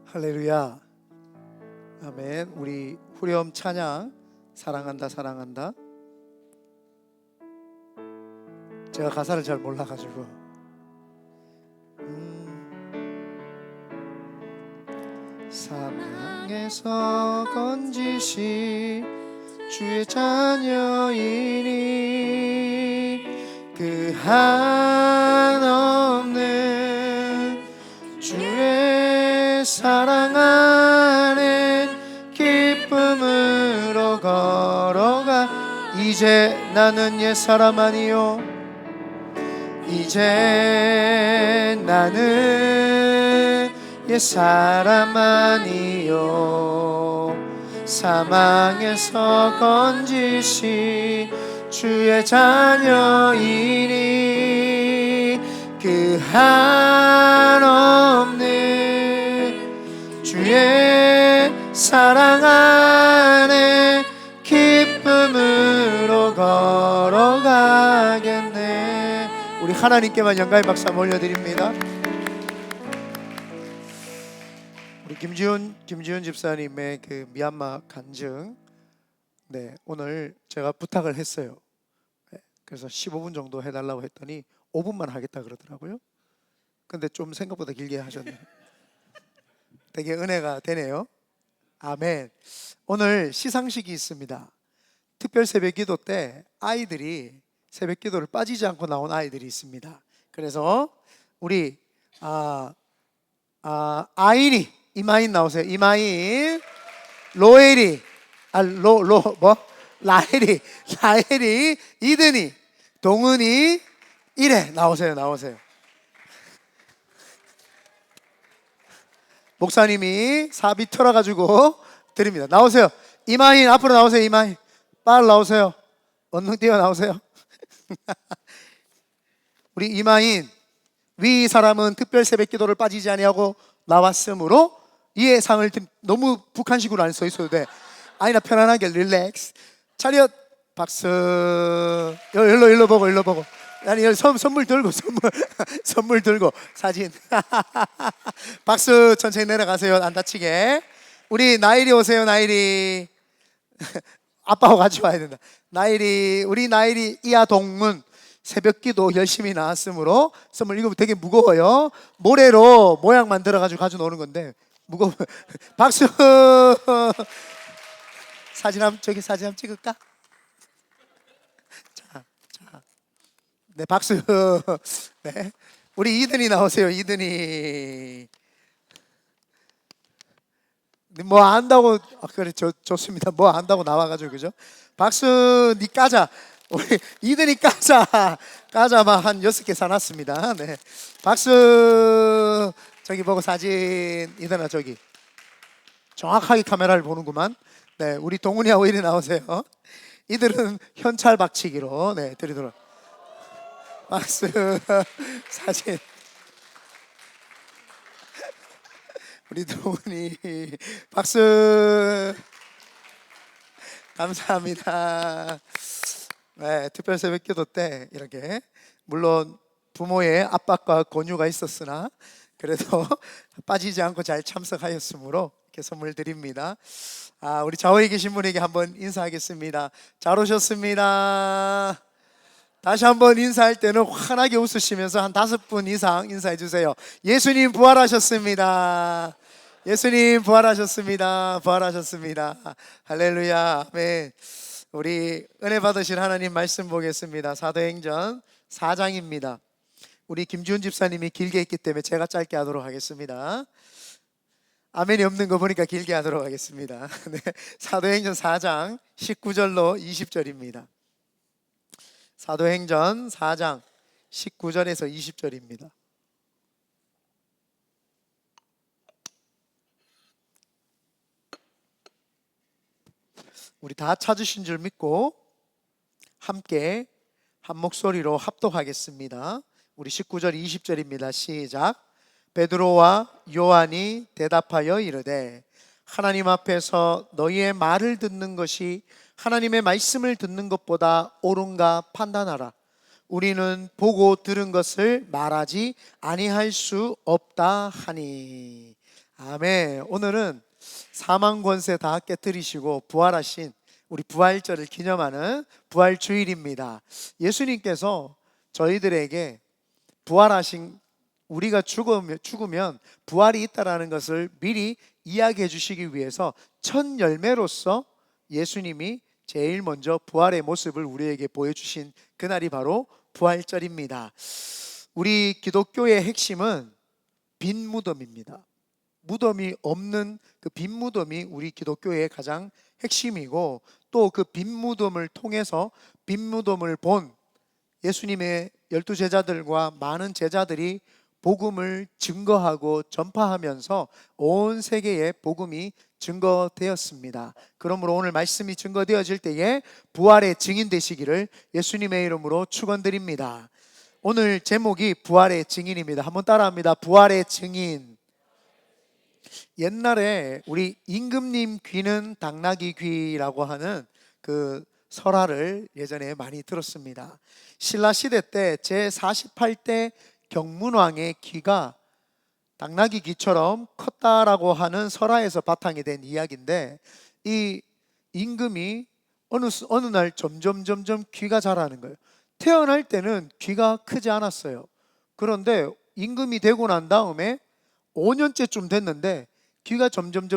할렐루야. 아멘. 우리 후렴 찬양 사랑한다 사랑한다. 제가 가사를 잘 몰라가지고 사랑에서 건지신 주의 자녀이니 그 한없는 주의 사랑 안에 기쁨으로 걸어가. 이제 나는 옛사람 아니요 이제 나는 옛사람 아니요 사망에서 건지신 주의 자녀이니 그 한없는 주의 사랑 안에 기쁨으로 걸어가겠네. 우리 하나님께만 영광의 박수 한번 올려드립니다. 우리 김지훈 집사님의 그 미얀마 간증, 네, 오늘 제가 부탁을 했어요. 네, 그래서 15분 정도 해달라고 했더니 5분만 하겠다 그러더라고요. 근데 좀 생각보다 길게 하셨네요. 되게 은혜가 되네요. 아멘. 오늘 시상식이 있습니다. 특별 새벽기도 때 아이들이 새벽기도를 빠지지 않고 나온 아이들이 있습니다. 그래서 우리 아인이 이마인 나오세요. 이마인, 로엘이, 라헬이, 이든이, 동은이, 이래 나오세요. 목사님이 사비 털어가지고 드립니다. 나오세요. 이마인 앞으로 나오세요. 이마인 빨리 나오세요. 얼른 뛰어 나오세요. 우리 이마인, 위 사람은 특별 새벽기도를 빠지지 아니하고 나왔으므로 이의 상을 너무 북한식으로 안 써 있어도 돼. 아이나 편안하게 릴렉스. 차렷 박수. 일로 보고. 아니 선물 들고 선물 들고 사진. 박수. 천천히 내려가세요. 안 다치게. 우리 나일이 오세요. 나일이. 아빠하고 같이 와야 된다. 우리 나일이 이하동문 새벽기도 열심히 나왔으므로 선물. 이거 되게 무거워요. 모래로 모양 만들어가지고 가지고 노는 건데 무거워. 박수. 사진 한번 찍을까? 자, 네, 박수. 네, 우리 이든이 나오세요. 이든이. 뭐 안다고. 그래, 좋습니다. 뭐 안다고 나와가지고 그죠? 박수. 니 까자. 우리 이든이 까자만 한 6개 사놨습니다. 네, 박수. 저기 보고 사진. 이든아 저기 정확하게 카메라를 보는구만. 네, 우리 동훈이하고 이리 나오세요. 이들은 현찰 박치기로 네 드리도록. 박수. 사진. 우리 동훈이 박수. 감사합니다. 네, 특별 새벽기도 때 이렇게 물론 부모의 압박과 권유가 있었으나 그래도 빠지지 않고 잘 참석하였으므로 이렇게 선물 드립니다. 우리 좌우에 계신 분에게 한번 인사하겠습니다. 잘 오셨습니다. 다시 한번 인사할 때는 환하게 웃으시면서 한 5분 이상 인사해 주세요. 예수님 부활하셨습니다. 예수님 부활하셨습니다. 할렐루야. 아멘. 우리 은혜 받으실 하나님 말씀 보겠습니다. 사도행전 4장입니다. 우리 김지훈 집사님이 길게 했기 때문에 제가 짧게 하도록 하겠습니다. 아멘이 없는 거 보니까 길게 하도록 하겠습니다. 네, 사도행전 4장 19절로 20절입니다. 사도행전 4장 19절에서 20절입니다. 우리 다 찾으신 줄 믿고 함께 한 목소리로 합독하겠습니다. 우리 19절 20절입니다. 시작. 베드로와 요한이 대답하여 이르되 하나님 앞에서 너희의 말을 듣는 것이 하나님의 말씀을 듣는 것보다 옳은가 판단하라. 우리는 보고 들은 것을 말하지 아니할 수 없다 하니. 아멘. 오늘은 사망 권세 다 깨뜨리시고 부활하신 우리 부활절을 기념하는 부활주일입니다. 예수님께서 저희들에게 부활하신 우리가 죽으면 부활이 있다라는 것을 미리 이야기해 주시기 위해서 첫 열매로서 예수님이 제일 먼저 부활의 모습을 우리에게 보여주신 그날이 바로 부활절입니다. 우리 기독교의 핵심은 빈 무덤입니다. 무덤이 없는 그 빈 무덤이 우리 기독교의 가장 핵심이고 또 그 빈 무덤을 통해서 빈 무덤을 본 예수님의 12제자들과 많은 제자들이 복음을 증거하고 전파하면서 온 세계에 복음이 증거되었습니다. 그러므로 오늘 말씀이 증거되어질 때에 부활의 증인 되시기를 예수님의 이름으로 축원드립니다. 오늘 제목이 부활의 증인입니다. 한번 따라합니다. 부활의 증인. 옛날에 우리 임금님 귀는 당나귀 귀라고 하는 그 설화를 예전에 많이 들었습니다. 신라 시대 때 제48대 경문왕의 귀가 당나귀 귀처럼 컸다라고 하는 설화에서 바탕이 된 이야기인데, 이 임금이 어느 날 점점 귀가 자라는 거예요. 태어날 때는 귀가 크지 않았어요. 그런데 임금이 되고 난 다음에 5년째쯤 됐는데 귀가 점점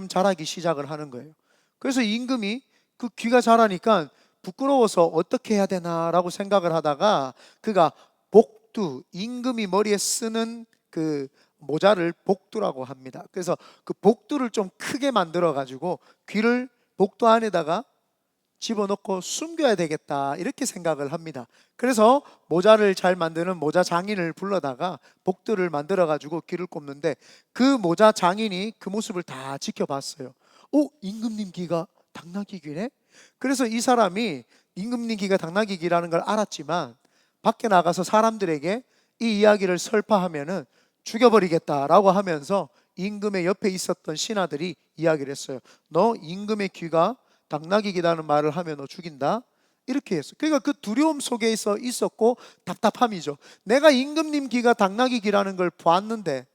자라기 시작을 하는 거예요. 그래서 임금이 그 귀가 자라니까 부끄러워서 어떻게 해야 되나라고 생각을 하다가 그가 복두, 임금이 머리에 쓰는 그 모자를 복두라고 합니다. 그래서 그 복두를 좀 크게 만들어 가지고 귀를 복두 안에다가 집어넣고 숨겨야 되겠다, 이렇게 생각을 합니다. 그래서 모자를 잘 만드는 모자 장인을 불러다가 복두를 만들어 가지고 귀를 꼽는데, 그 모자 장인이 그 모습을 다 지켜봤어요. 임금님 귀가 당나귀 귀네? 그래서 이 사람이 임금님 귀가 당나귀 귀라는 걸 알았지만 밖에 나가서 사람들에게 이 이야기를 설파하면은 죽여버리겠다라고 하면서 임금의 옆에 있었던 신하들이 이야기를 했어요. 너 임금의 귀가 당나귀 귀라는 말을 하면 너 죽인다, 이렇게 했어요. 그러니까 그 두려움 속에 있었고 답답함이죠. 내가 임금님 귀가 당나귀 귀라는 걸 보았는데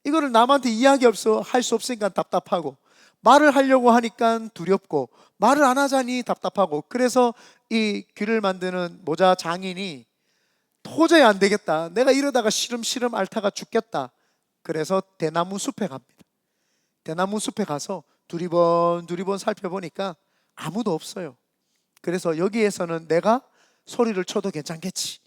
이거를 남한테 이야기 할 수 없으니까 답답하고, 말을 하려고 하니까 두렵고, 말을 안 하자니 답답하고, 그래서 이 귀를 만드는 모자 장인이 도저히 안 되겠다, 내가 이러다가 시름시름 앓다가 죽겠다. 그래서 대나무 숲에 갑니다. 대나무 숲에 가서 두리번 살펴보니까 아무도 없어요. 그래서 여기에서는 내가 소리를 쳐도 괜찮겠지.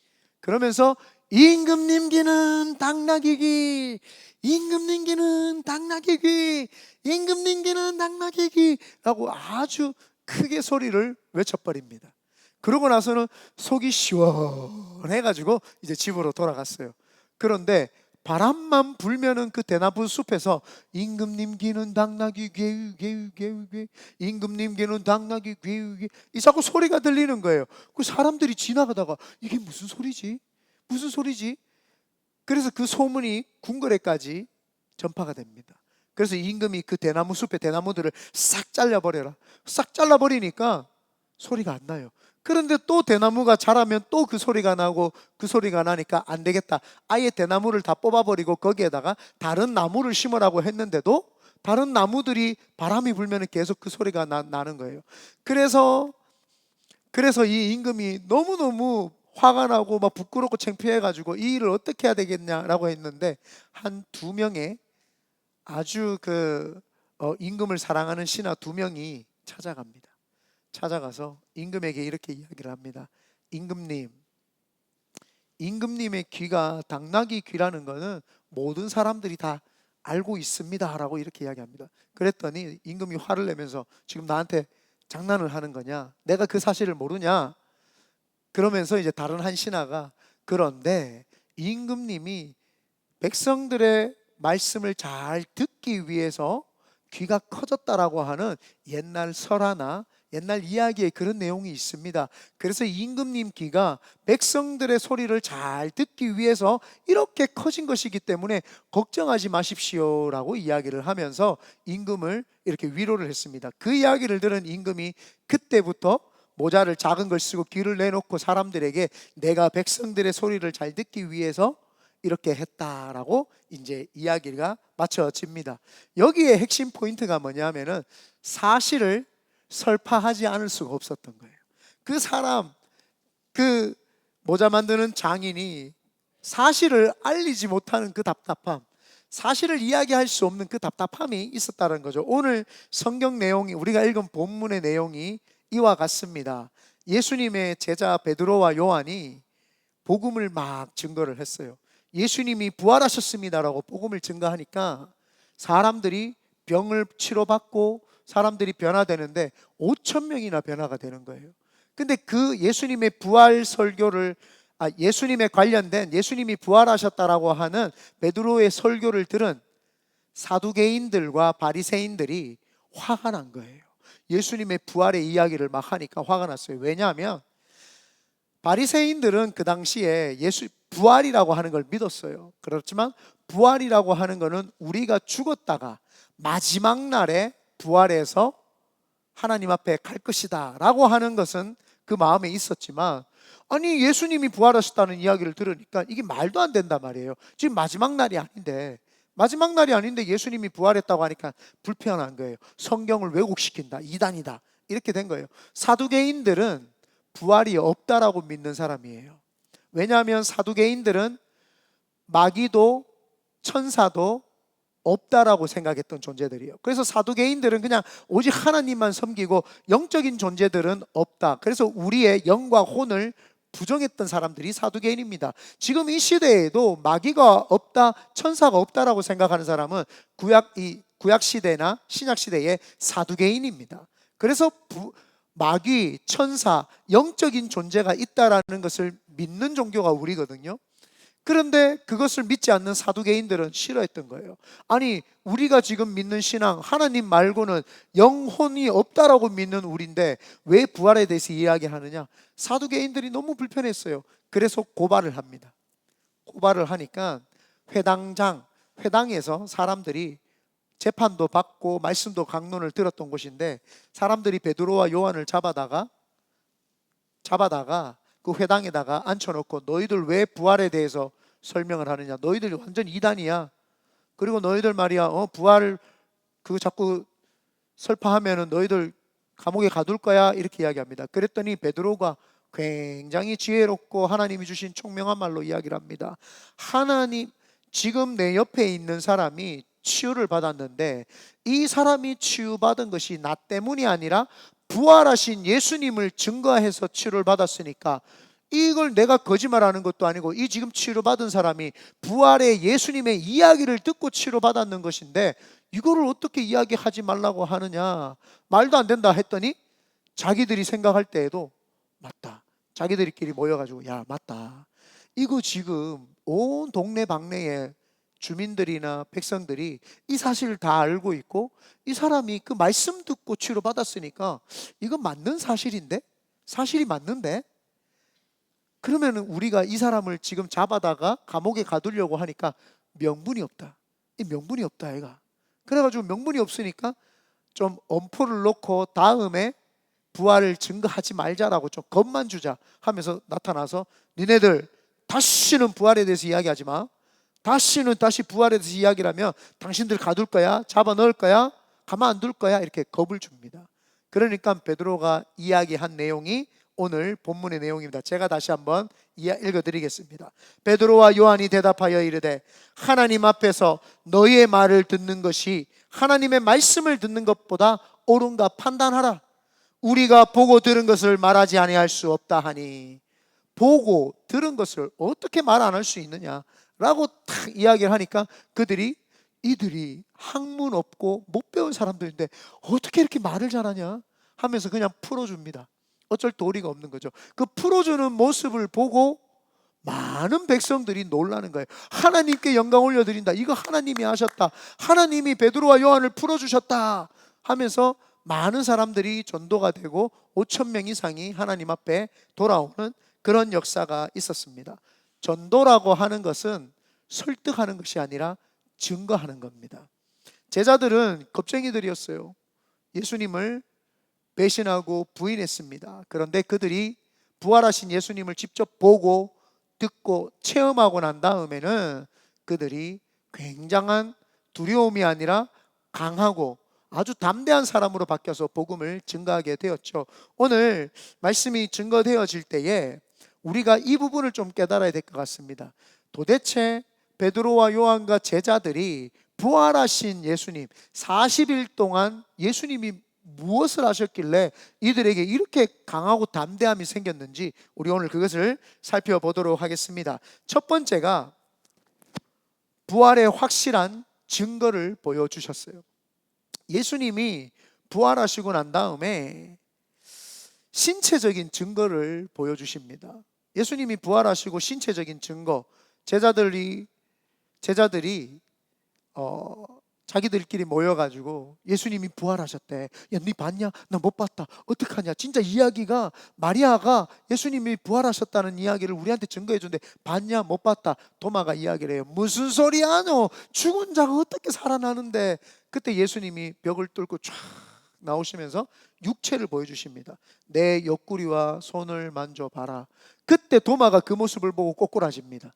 그러면서 임금님 귀는 당나귀 귀, 임금님 귀는 당나귀 귀, 임금님 귀는 당나귀 귀라고 아주 크게 소리를 외쳐버립니다. 그러고 나서는 속이 시원해가지고 이제 집으로 돌아갔어요. 그런데 바람만 불면은 그 대나무 숲에서 임금님 귀는 당나귀 귀, 임금님 귀는 당나귀 귀, 이 자꾸 소리가 들리는 거예요. 그 사람들이 지나가다가 이게 무슨 소리지? 무슨 소리지? 그래서 그 소문이 궁궐에까지 전파가 됩니다. 그래서 임금이 그 대나무 숲의 대나무들을 싹 잘라버려라. 싹 잘라버리니까 소리가 안 나요. 그런데 또 대나무가 자라면 또 그 소리가 나고, 그 소리가 나니까 안 되겠다, 아예 대나무를 다 뽑아버리고 거기에다가 다른 나무를 심으라고 했는데도 다른 나무들이 바람이 불면 계속 그 소리가 나는 거예요. 그래서 이 임금이 너무너무 화가 나고 막 부끄럽고 창피해가지고 이 일을 어떻게 해야 되겠냐라고 했는데, 한 2명의 아주 임금을 사랑하는 신하 2명이 찾아갑니다. 찾아가서 임금에게 이렇게 이야기를 합니다. 임금님의 귀가 당나귀 귀라는 거는 모든 사람들이 다 알고 있습니다 라고 이렇게 이야기합니다. 그랬더니 임금이 화를 내면서 지금 나한테 장난을 하는 거냐, 내가 그 사실을 모르냐, 그러면서 이제 다른 한 신하가, 그런데 임금님이 백성들의 말씀을 잘 듣기 위해서 귀가 커졌다라고 하는 옛날 설화나 옛날 이야기에 그런 내용이 있습니다. 그래서 임금님 귀가 백성들의 소리를 잘 듣기 위해서 이렇게 커진 것이기 때문에 걱정하지 마십시오라고 이야기를 하면서 임금을 이렇게 위로를 했습니다. 그 이야기를 들은 임금이 그때부터 모자를 작은 걸 쓰고 귀를 내놓고 사람들에게 내가 백성들의 소리를 잘 듣기 위해서 이렇게 했다라고 이제 이야기가 맞춰집니다. 여기에 핵심 포인트가 뭐냐면은 사실을 설파하지 않을 수가 없었던 거예요. 그 사람, 그 모자 만드는 장인이 사실을 알리지 못하는 그 답답함, 사실을 이야기할 수 없는 그 답답함이 있었다는 거죠. 오늘 성경 내용이, 우리가 읽은 본문의 내용이 이와 같습니다. 예수님의 제자 베드로와 요한이 복음을 막 증거를 했어요. 예수님이 부활하셨습니다라고 복음을 증거하니까 사람들이 병을 치료받고 사람들이 변화되는데 5,000명이나 변화가 되는 거예요. 근데 그 예수님의 부활 설교를 예수님에 관련된 예수님이 부활하셨다라고 하는 베드로의 설교를 들은 사두개인들과 바리새인들이 화가 난 거예요. 예수님의 부활의 이야기를 막 하니까 화가 났어요. 왜냐하면 바리새인들은 그 당시에 예수 부활이라고 하는 걸 믿었어요. 그렇지만 부활이라고 하는 것은 우리가 죽었다가 마지막 날에 부활해서 하나님 앞에 갈 것이다 라고 하는 것은 그 마음에 있었지만, 아니 예수님이 부활하셨다는 이야기를 들으니까 이게 말도 안 된단 말이에요. 지금 마지막 날이 아닌데 예수님이 부활했다고 하니까 불편한 거예요. 성경을 왜곡시킨다, 이단이다, 이렇게 된 거예요. 사두개인들은 부활이 없다라고 믿는 사람이에요. 왜냐하면 사두개인들은 마귀도 천사도 없다라고 생각했던 존재들이에요. 그래서 사두개인들은 그냥 오직 하나님만 섬기고 영적인 존재들은 없다. 그래서 우리의 영과 혼을 부정했던 사람들이 사두개인입니다. 지금 이 시대에도 마귀가 없다, 천사가 없다라고 생각하는 사람은 구약 시대나 신약 시대의 사두개인입니다. 그래서 마귀, 천사, 영적인 존재가 있다라는 것을 믿는 종교가 우리거든요. 그런데 그것을 믿지 않는 사두개인들은 싫어했던 거예요. 아니 우리가 지금 믿는 신앙, 하나님 말고는 영혼이 없다라고 믿는 우리인데 왜 부활에 대해서 이야기하느냐? 사두개인들이 너무 불편했어요. 그래서 고발을 합니다. 고발을 하니까 회당에서 사람들이 재판도 받고 말씀도 강론을 들었던 곳인데, 사람들이 베드로와 요한을 잡아다가 그 회당에다가 앉혀놓고 너희들 왜 부활에 대해서 설명을 하느냐? 너희들 완전 이단이야. 그리고 너희들 말이야 부활 그거 자꾸 설파하면은 너희들 감옥에 가둘 거야, 이렇게 이야기합니다. 그랬더니 베드로가 굉장히 지혜롭고 하나님이 주신 총명한 말로 이야기를 합니다. 하나님, 지금 내 옆에 있는 사람이 치유를 받았는데 이 사람이 치유받은 것이 나 때문이 아니라 부활하신 예수님을 증거해서 치료를 받았으니까 이걸 내가 거짓말하는 것도 아니고 이 지금 치료받은 사람이 부활의 예수님의 이야기를 듣고 치료받았는 것인데 이거를 어떻게 이야기하지 말라고 하느냐? 말도 안 된다 했더니 자기들이 생각할 때에도 맞다. 자기들끼리 모여가지고 야 맞다. 이거 지금 온 동네 방네에 주민들이나 백성들이 이 사실을 다 알고 있고 이 사람이 그 말씀 듣고 치료받았으니까 이건 맞는 사실인데? 사실이 맞는데? 그러면 우리가 이 사람을 지금 잡아다가 감옥에 가두려고 하니까 명분이 없다. 이 명분이 없다 얘가. 그래가지고 명분이 없으니까 좀 엄포를 놓고 다음에 부활을 증거하지 말자라고 좀 겁만 주자 하면서 나타나서 니네들 다시는 부활에 대해서 이야기하지 마. 다시 부활에 대해서 이야기를 하면 당신들 가둘 거야, 잡아 넣을 거야, 가만 안 둘 거야, 이렇게 겁을 줍니다. 그러니까 베드로가 이야기한 내용이 오늘 본문의 내용입니다. 제가 다시 한번 읽어드리겠습니다. 베드로와 요한이 대답하여 이르되 하나님 앞에서 너희의 말을 듣는 것이 하나님의 말씀을 듣는 것보다 옳은가 판단하라. 우리가 보고 들은 것을 말하지 아니할 수 없다 하니, 보고 들은 것을 어떻게 말 안 할 수 있느냐 라고 탁 이야기를 하니까 이들이 학문 없고 못 배운 사람들인데 어떻게 이렇게 말을 잘하냐 하면서 그냥 풀어줍니다. 어쩔 도리가 없는 거죠. 그 풀어주는 모습을 보고 많은 백성들이 놀라는 거예요. 하나님께 영광 올려드린다. 이거 하나님이 하셨다. 하나님이 베드로와 요한을 풀어주셨다 하면서 많은 사람들이 전도가 되고 5,000명 이상이 하나님 앞에 돌아오는 그런 역사가 있었습니다. 전도라고 하는 것은 설득하는 것이 아니라 증거하는 겁니다. 제자들은 겁쟁이들이었어요. 예수님을 배신하고 부인했습니다. 그런데 그들이 부활하신 예수님을 직접 보고 듣고 체험하고 난 다음에는 그들이 굉장한 두려움이 아니라 강하고 아주 담대한 사람으로 바뀌어서 복음을 증거하게 되었죠. 오늘 말씀이 증거되어질 때에 우리가 이 부분을 좀 깨달아야 될 것 같습니다. 도대체 베드로와 요한과 제자들이 부활하신 예수님 40일 동안 예수님이 무엇을 하셨길래 이들에게 이렇게 강하고 담대함이 생겼는지 우리 오늘 그것을 살펴보도록 하겠습니다. 첫 번째가 부활의 확실한 증거를 보여주셨어요. 예수님이 부활하시고 난 다음에 신체적인 증거를 보여주십니다. 예수님이 부활하시고 신체적인 증거, 제자들이 자기들끼리 모여가지고 예수님이 부활하셨대. 야, 니 봤냐? 나 못 봤다. 어떡하냐? 진짜 이야기가, 마리아가 예수님이 부활하셨다는 이야기를 우리한테 증거해 준대. 봤냐? 못 봤다. 도마가 이야기를 해요. 무슨 소리야 너? 죽은 자가 어떻게 살아나는데? 그때 예수님이 벽을 뚫고 쫙 나오시면서 육체를 보여주십니다. 내 옆구리와 손을 만져봐라. 그때 도마가 그 모습을 보고 꼬꾸라집니다.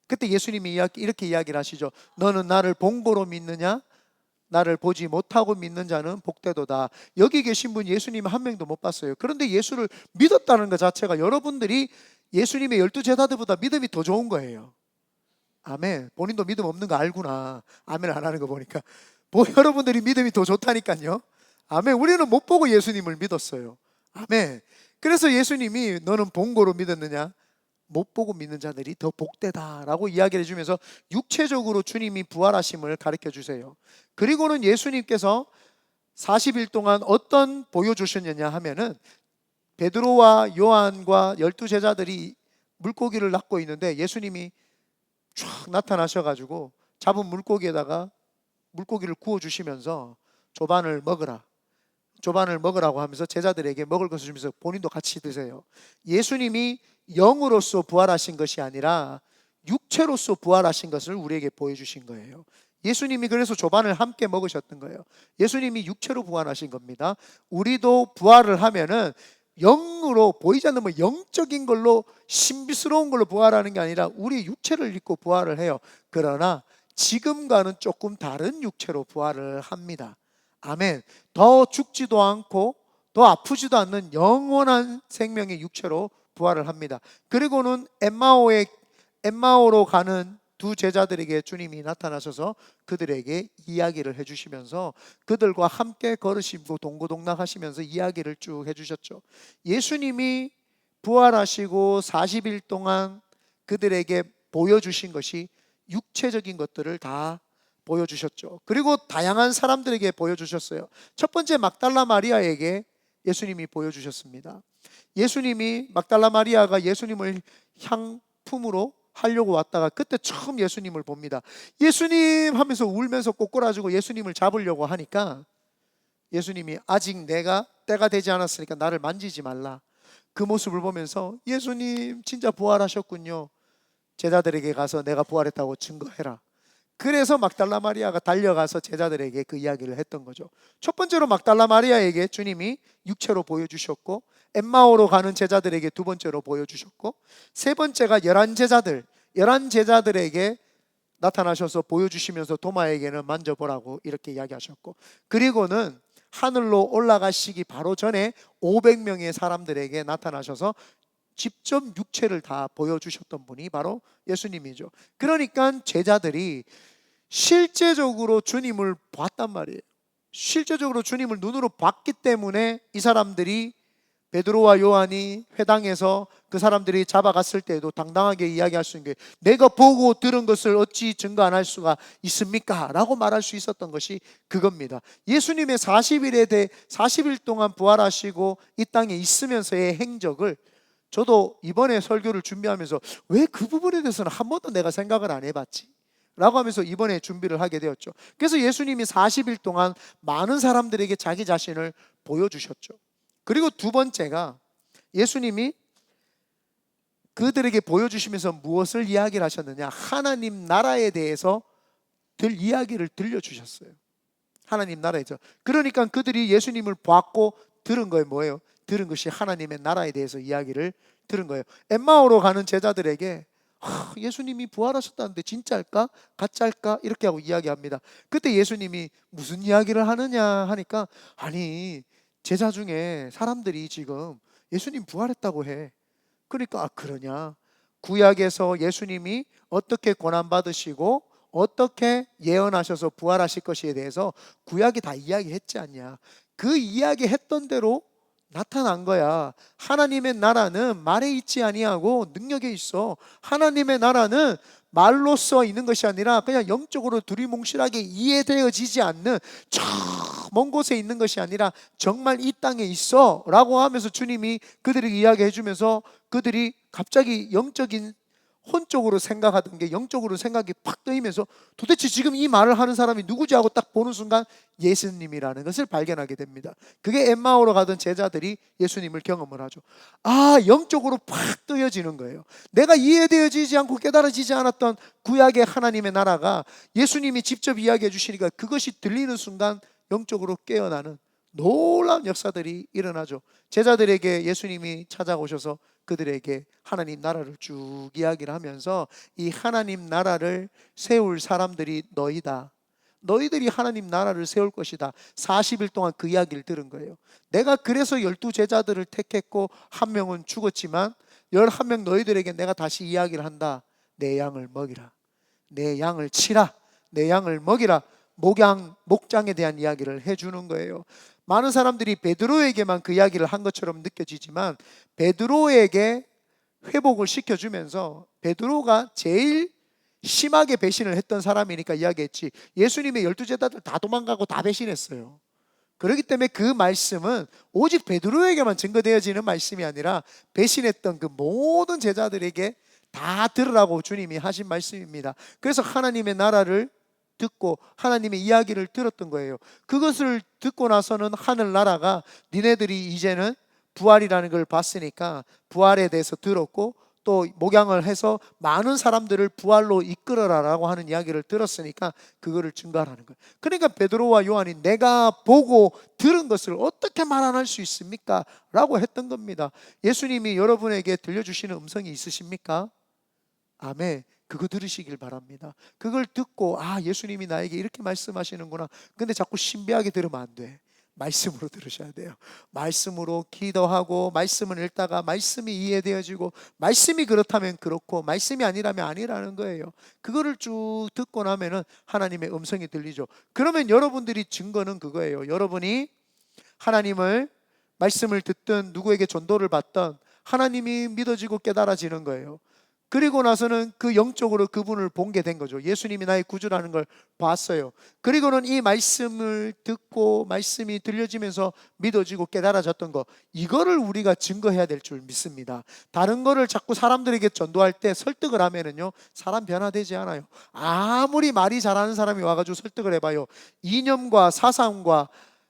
그때 예수님이 이렇게 이야기를 하시죠. 너는 나를 본 거로 믿느냐? 나를 보지 못하고 믿는 자는 복되도다. 여기 계신 분 예수님 한 명도 못 봤어요. 그런데 예수를 믿었다는 것 자체가 여러분들이 예수님의 12제자들보다 믿음이 더 좋은 거예요. 아멘. 본인도 믿음 없는 거 알구나. 아멘 안 하는 거 보니까. 여러분들이 믿음이 더 좋다니까요. 아멘. 우리는 못 보고 예수님을 믿었어요. 아멘. 그래서 예수님이 너는 본 거로 믿었느냐? 못 보고 믿는 자들이 더 복되다라고 이야기를 해주면서 육체적으로 주님이 부활하심을 가르쳐 주세요. 그리고는 예수님께서 40일 동안 어떤 보여주셨느냐 하면은 베드로와 요한과 12제자들이 물고기를 낚고 있는데 예수님이 쫙 나타나셔가지고 잡은 물고기에다가 물고기를 구워주시면서 조반을 먹으라고 하면서 제자들에게 먹을 것을 주면서 본인도 같이 드세요. 예수님이 영으로서 부활하신 것이 아니라 육체로서 부활하신 것을 우리에게 보여주신 거예요. 예수님이 그래서 조반을 함께 먹으셨던 거예요. 예수님이 육체로 부활하신 겁니다. 우리도 부활을 하면은 영으로, 보이지 않는 뭐 영적인 걸로, 신비스러운 걸로 부활하는 게 아니라 우리 육체를 입고 부활을 해요. 그러나 지금과는 조금 다른 육체로 부활을 합니다. 아멘. 더 죽지도 않고 더 아프지도 않는 영원한 생명의 육체로 부활을 합니다. 그리고는 엠마오로 가는 두 제자들에게 주님이 나타나셔서 그들에게 이야기를 해주시면서 그들과 함께 걸으시고 동고동락하시면서 이야기를 쭉 해주셨죠. 예수님이 부활하시고 40일 동안 그들에게 보여주신 것이 육체적인 것들을 다 보여주셨죠. 그리고 다양한 사람들에게 보여주셨어요. 첫 번째 막달라 마리아에게 예수님이 보여주셨습니다. 예수님이, 막달라 마리아가 예수님을 향품으로 하려고 왔다가 그때 처음 예수님을 봅니다. 예수님 하면서 울면서 꼬꾸라지고 예수님을 잡으려고 하니까 예수님이 아직 내가 때가 되지 않았으니까 나를 만지지 말라. 그 모습을 보면서 예수님 진짜 부활하셨군요. 제자들에게 가서 내가 부활했다고 증거해라. 그래서 막달라 마리아가 달려가서 제자들에게 그 이야기를 했던 거죠. 첫 번째로 막달라 마리아에게 주님이 육체로 보여주셨고, 엠마오로 가는 제자들에게 두 번째로 보여주셨고, 세 번째가 11제자들에게 나타나셔서 보여주시면서 도마에게는 만져보라고 이렇게 이야기하셨고, 그리고는 하늘로 올라가시기 바로 전에 500명의 사람들에게 나타나셔서 직접 육체를 다 보여주셨던 분이 바로 예수님이죠. 그러니까 제자들이 실제적으로 주님을 봤단 말이에요. 실제적으로 주님을 눈으로 봤기 때문에 이 사람들이, 베드로와 요한이 회당에서 그 사람들이 잡아갔을 때도 당당하게 이야기할 수 있는 게, 내가 보고 들은 것을 어찌 증거 안 할 수가 있습니까? 라고 말할 수 있었던 것이 그겁니다. 예수님의 40일 동안 부활하시고 이 땅에 있으면서의 행적을 저도 이번에 설교를 준비하면서 왜 그 부분에 대해서는 한 번도 내가 생각을 안 해봤지? 라고 하면서 이번에 준비를 하게 되었죠. 그래서 예수님이 40일 동안 많은 사람들에게 자기 자신을 보여주셨죠. 그리고 두 번째가 예수님이 그들에게 보여주시면서 무엇을 이야기를 하셨느냐? 하나님 나라에 대해서 이야기를 들려주셨어요. 하나님 나라에서. 그러니까 그들이 예수님을 봤고 들은 거예요. 뭐예요? 들은 것이 하나님의 나라에 대해서 이야기를 들은 거예요. 엠마오로 가는 제자들에게 예수님이 부활하셨다는데 진짜일까? 가짜일까? 이렇게 하고 이야기합니다. 그때 예수님이 무슨 이야기를 하느냐 하니까, 아니 제자 중에 사람들이 지금 예수님 부활했다고 해. 그러니까 그러냐? 구약에서 예수님이 어떻게 고난받으시고 어떻게 예언하셔서 부활하실 것에 대해서 구약이 다 이야기했지 않냐? 그 이야기했던 대로 나타난 거야. 하나님의 나라는 말에 있지 아니하고 능력에 있어. 하나님의 나라는 말로써 있는 것이 아니라 그냥 영적으로 두리뭉실하게 이해되어지지 않는 저 먼 곳에 있는 것이 아니라 정말 이 땅에 있어 라고 하면서 주님이 그들에게 이야기해 주면서 그들이 갑자기 영적인 혼적으로 생각하던 게 영적으로 생각이 팍 뜨이면서 도대체 지금 이 말을 하는 사람이 누구지 하고 딱 보는 순간 예수님이라는 것을 발견하게 됩니다. 그게 엠마오로 가던 제자들이 예수님을 경험을 하죠. 아, 영적으로 팍 뜨여지는 거예요. 내가 이해되어지지 않고 깨달아지지 않았던 구약의 하나님의 나라가 예수님이 직접 이야기해 주시니까 그것이 들리는 순간 영적으로 깨어나는 놀라운 역사들이 일어나죠. 제자들에게 예수님이 찾아오셔서 그들에게 하나님 나라를 쭉 이야기를 하면서 이 하나님 나라를 세울 사람들이 너희다. 너희들이 하나님 나라를 세울 것이다. 40일 동안 그 이야기를 들은 거예요. 내가 그래서 12제자들을 택했고 한 명은 죽었지만 11명 너희들에게 내가 다시 이야기를 한다. 내 양을 먹이라. 내 양을 치라. 내 양을 먹이라. 목장에 대한 이야기를 해주는 거예요. 많은 사람들이 베드로에게만 그 이야기를 한 것처럼 느껴지지만 베드로에게 회복을 시켜주면서 베드로가 제일 심하게 배신을 했던 사람이니까 이야기했지 예수님의 12제자들 다 도망가고 다 배신했어요. 그렇기 때문에 그 말씀은 오직 베드로에게만 증거되어지는 말씀이 아니라 배신했던 그 모든 제자들에게 다 들으라고 주님이 하신 말씀입니다. 그래서 하나님의 나라를 듣고 하나님의 이야기를 들었던 거예요. 그것을 듣고 나서는 하늘나라가 니네들이 이제는 부활이라는 걸 봤으니까 부활에 대해서 들었고 또 목양을 해서 많은 사람들을 부활로 이끌어라라고 하는 이야기를 들었으니까 그거를 증거하라는 거예요. 그러니까 베드로와 요한이 내가 보고 들은 것을 어떻게 말 안 할 수 있습니까? 라고 했던 겁니다. 예수님이 여러분에게 들려주시는 음성이 있으십니까? 아멘. 그거 들으시길 바랍니다. 그걸 듣고 아 예수님이 나에게 이렇게 말씀하시는구나. 근데 자꾸 신비하게 들으면 안 돼. 말씀으로 들으셔야 돼요. 말씀으로 기도하고 말씀을 읽다가 말씀이 이해되어지고 말씀이 그렇다면 그렇고 말씀이 아니라면 아니라는 거예요. 그거를 쭉 듣고 나면은 하나님의 음성이 들리죠. 그러면 여러분들이 증거는 그거예요. 여러분이 하나님을 말씀을 듣든 누구에게 전도를 받든 하나님이 믿어지고 깨달아지는 거예요. 그리고 나서는 그 영적으로 그분을 본게 된 거죠. 예수님이 나의 구주라는 걸 봤어요. 그리고는 이 말씀을 듣고 말씀이 들려지면서 믿어지고 깨달아졌던 거, 이거를 우리가 증거해야 될 줄 믿습니다. 다른 거를 자꾸 사람들에게 전도할 때 설득을 하면은요 사람 변화되지 않아요. 아무리 말이 잘하는 사람이 와가지고 설득을 해봐요, 이념과 사상과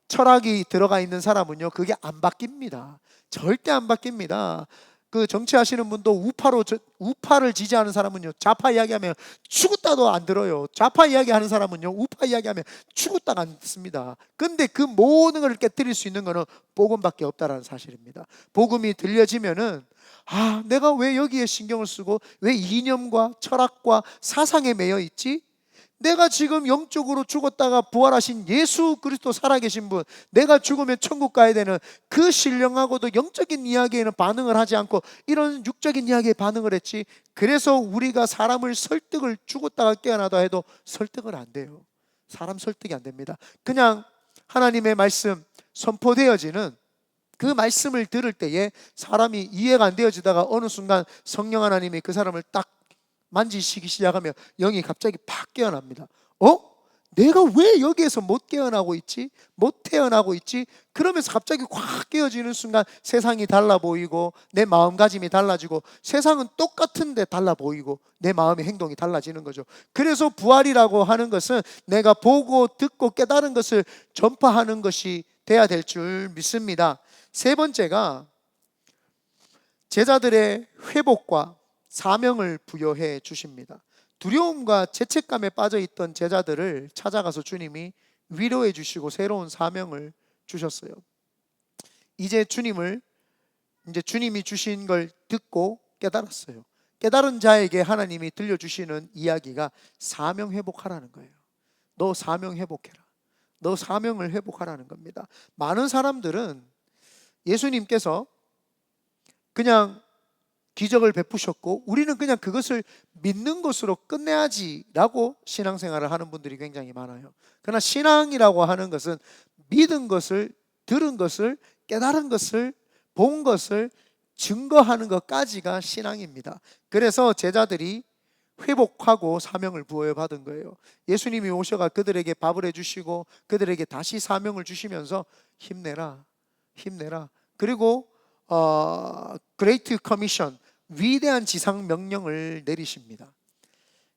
철학이 들어가 있는 사람은요 그게 안 바뀝니다. 절대 안 바뀝니다. 그 정치하시는 분도 우파를 지지하는 사람은요 좌파 이야기하면 죽었다도 안 들어요. 좌파 이야기하는 사람은요 우파 이야기하면 죽었다가 안 듣습니다. 근데 그 모든 걸 깨뜨릴 수 있는 거는 복음밖에 없다라는 사실입니다. 복음이 들려지면은 아 내가 왜 여기에 신경을 쓰고 왜 이념과 철학과 사상에 매여 있지? 내가 지금 영적으로 죽었다가 부활하신 예수 그리스도 살아계신 분, 내가 죽으면 천국 가야 되는 그 신령하고도 영적인 이야기에는 반응을 하지 않고 이런 육적인 이야기에 반응을 했지. 그래서 우리가 사람을 설득을 죽었다가 깨어나다 해도 설득은 안 돼요. 사람 설득이 안 됩니다. 그냥 하나님의 말씀 선포되어지는 그 말씀을 들을 때에 사람이 이해가 안 되어지다가 어느 순간 성령 하나님이 그 사람을 딱 만지시기 시작하면 영이 갑자기 팍 깨어납니다. 내가 왜 여기에서 못 깨어나고 있지? 못 태어나고 있지? 그러면서 갑자기 확 깨어지는 순간 세상이 달라 보이고 내 마음가짐이 달라지고 세상은 똑같은데 달라 보이고 내 마음의 행동이 달라지는 거죠. 그래서 부활이라고 하는 것은 내가 보고 듣고 깨달은 것을 전파하는 것이 돼야 될 줄 믿습니다. 세 번째가 제자들의 회복과 사명을 부여해 주십니다. 두려움과 죄책감에 빠져 있던 제자들을 찾아가서 주님이 위로해 주시고 새로운 사명을 주셨어요. 이제 주님이 주신 걸 듣고 깨달았어요. 깨달은 자에게 하나님이 들려주시는 이야기가 사명 회복하라는 거예요. 너 사명 회복해라. 너 사명을 회복하라는 겁니다. 많은 사람들은 예수님께서 그냥 기적을 베푸셨고 우리는 그냥 그것을 믿는 것으로 끝내야지라고 신앙생활을 하는 분들이 굉장히 많아요. 그러나 신앙이라고 하는 것은 믿은 것을, 들은 것을 깨달은 것을, 본 것을 증거하는 것까지가 신앙입니다. 그래서 제자들이 회복하고 사명을 부여받은 거예요. 예수님이 오셔가 그들에게 밥을 해주시고 그들에게 다시 사명을 주시면서 힘내라, 힘내라. 그리고 그레이트 커미션, 위대한 지상 명령을 내리십니다.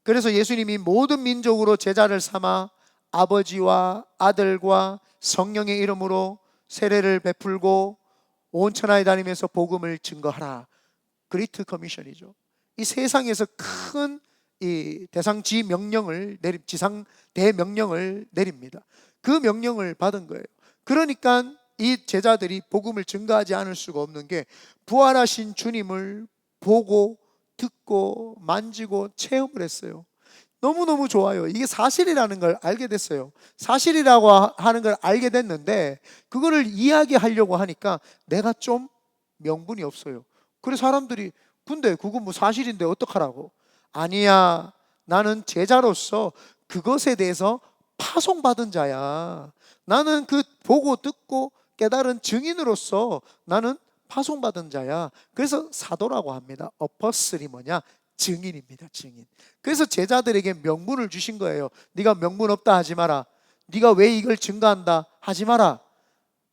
그래서 예수님이 모든 민족으로 제자를 삼아 아버지와 아들과 성령의 이름으로 세례를 베풀고 온 천하에 다니면서 복음을 증거하라. 그레이트 커미션이죠. 이 세상에서 큰 이 대상지 명령을 지상 대명령을 내립니다. 그 명령을 받은 거예요. 그러니까 이 제자들이 복음을 증거하지 않을 수가 없는 게 부활하신 주님을 보고 듣고 만지고 체험을 했어요. 너무너무 좋아요. 이게 사실이라는 걸 알게 됐어요. 사실이라고 하는 걸 알게 됐는데 그거를 이야기하려고 하니까 내가 좀 명분이 없어요. 그래서 사람들이 근데 그건 뭐 사실인데 어떡하라고? 아니야, 나는 제자로서 그것에 대해서 파송받은 자야. 나는 그 보고 듣고 깨달은 증인으로서 나는 파송받은 자야. 그래서 사도라고 합니다. 어퍼슬이 뭐냐? 증인입니다. 증인. 그래서 제자들에게 명분을 주신 거예요. 네가 명분 없다 하지 마라. 네가 왜 이걸 증거한다 하지 마라.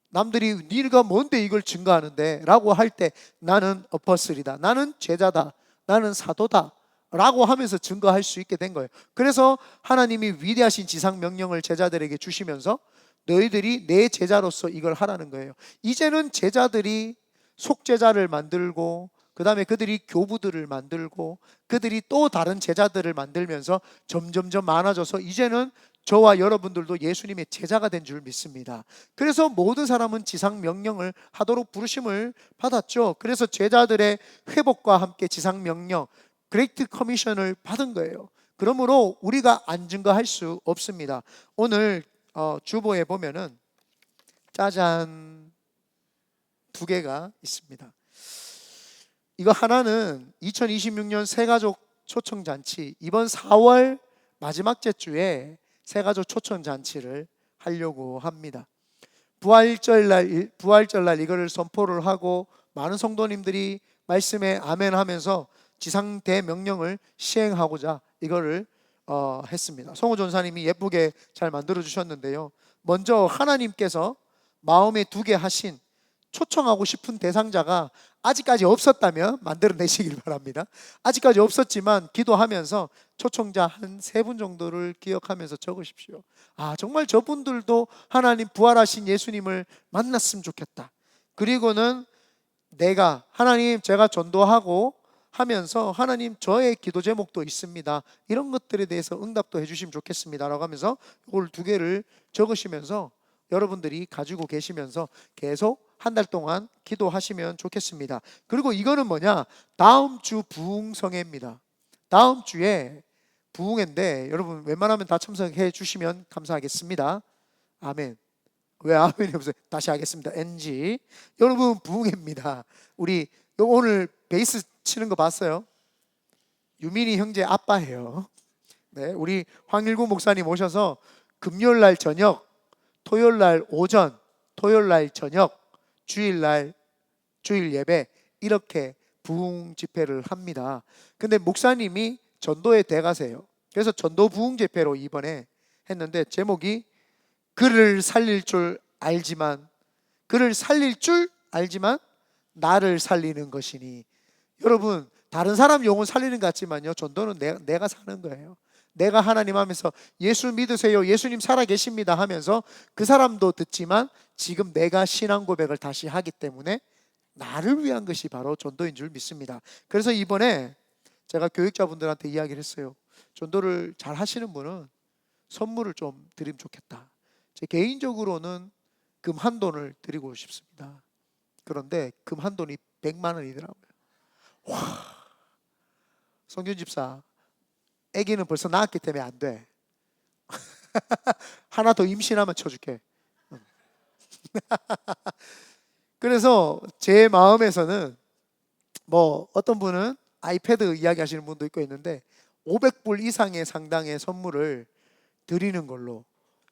남들이 네가 뭔데 이걸 증거하는데 라고 할 때 나는 어퍼슬이다, 나는 제자다, 나는 사도다 라고 하면서 증거할 수 있게 된 거예요. 그래서 하나님이 위대하신 지상 명령을 제자들에게 주시면서 너희들이 내 제자로서 이걸 하라는 거예요. 이제는 제자들이 속제자를 만들고 그 다음에 그들이 교부들을 만들고 그들이 또 다른 제자들을 만들면서 점점점 많아져서 이제는 저와 여러분들도 예수님의 제자가 된 줄 믿습니다. 그래서 모든 사람은 지상 명령을 하도록 부르심을 받았죠. 그래서 제자들의 회복과 함께 지상 명령, 그레이트 커미션을 받은 거예요. 그러므로 우리가 안 증거할 수 없습니다. 오늘 주보에 보면은 짜잔, 2개가 있습니다. 이거 하나는 2026년 새가족 초청잔치, 이번 4월 마지막 주에 새가족 초청잔치를 하려고 합니다. 부활절날 이거를 선포를 하고 많은 성도님들이 말씀에 아멘 하면서 지상 대명령을 시행하고자 이거를 했습니다. 송호 전사님이 예쁘게 잘 만들어 주셨는데요. 먼저 하나님께서 마음에 두게 하신 초청하고 싶은 대상자가 아직까지 없었다면 만들어내시길 바랍니다. 아직까지 없었지만 기도하면서 초청자 한 3분 정도를 기억하면서 적으십시오. 아, 정말 저분들도 하나님 부활하신 예수님을 만났으면 좋겠다. 그리고는 내가 하나님 제가 전도하고 하면서 하나님 저의 기도 제목도 있습니다. 이런 것들에 대해서 응답도 해주시면 좋겠습니다 라고 하면서 이걸 2개를 적으시면서 여러분들이 가지고 계시면서 계속 한 달 동안 기도하시면 좋겠습니다. 그리고 이거는 뭐냐? 다음 주 부흥성회입니다. 다음 주에 부흥회인데 여러분 웬만하면 다 참석해 주시면 감사하겠습니다. 아멘. 왜 아멘이 없어요? 다시 하겠습니다. NG. 여러분 부흥회입니다. 우리 오늘 베이스 치는 거 봤어요? 유민이 형제 아빠예요. 네, 우리 황일구 목사님 오셔서 금요일 날 저녁, 토요일 날 오전, 토요일 날 저녁, 주일 날 주일 예배 이렇게 부흥 집회를 합니다. 근데 목사님이 전도의 대가세요. 그래서 전도 부흥 집회로 이번에 했는데 제목이 그를 살릴 줄 알지만 나를 살리는 것이니. 여러분 다른 사람 영혼 살리는 것 같지만요, 전도는 내가 사는 거예요. 내가 하나님 하면서 예수 믿으세요, 예수님 살아계십니다 하면서 그 사람도 듣지만 지금 내가 신앙 고백을 다시 하기 때문에 나를 위한 것이 바로 전도인 줄 믿습니다. 그래서 이번에 제가 교육자분들한테 이야기를 했어요. 전도를 잘 하시는 분은 선물을 좀 드리면 좋겠다. 제 개인적으로는 금 한 돈을 드리고 싶습니다. 그런데 금 한 돈이 100만 원이더라고요. 와, 성균 집사 아기는 벌써 낳았기 때문에 안 돼. 하나 더 임신하면 쳐줄게. 그래서 제 마음에서는 뭐 어떤 분은 아이패드 이야기하시는 분도 있고 있는데 500불 이상의 상당의 선물을 드리는 걸로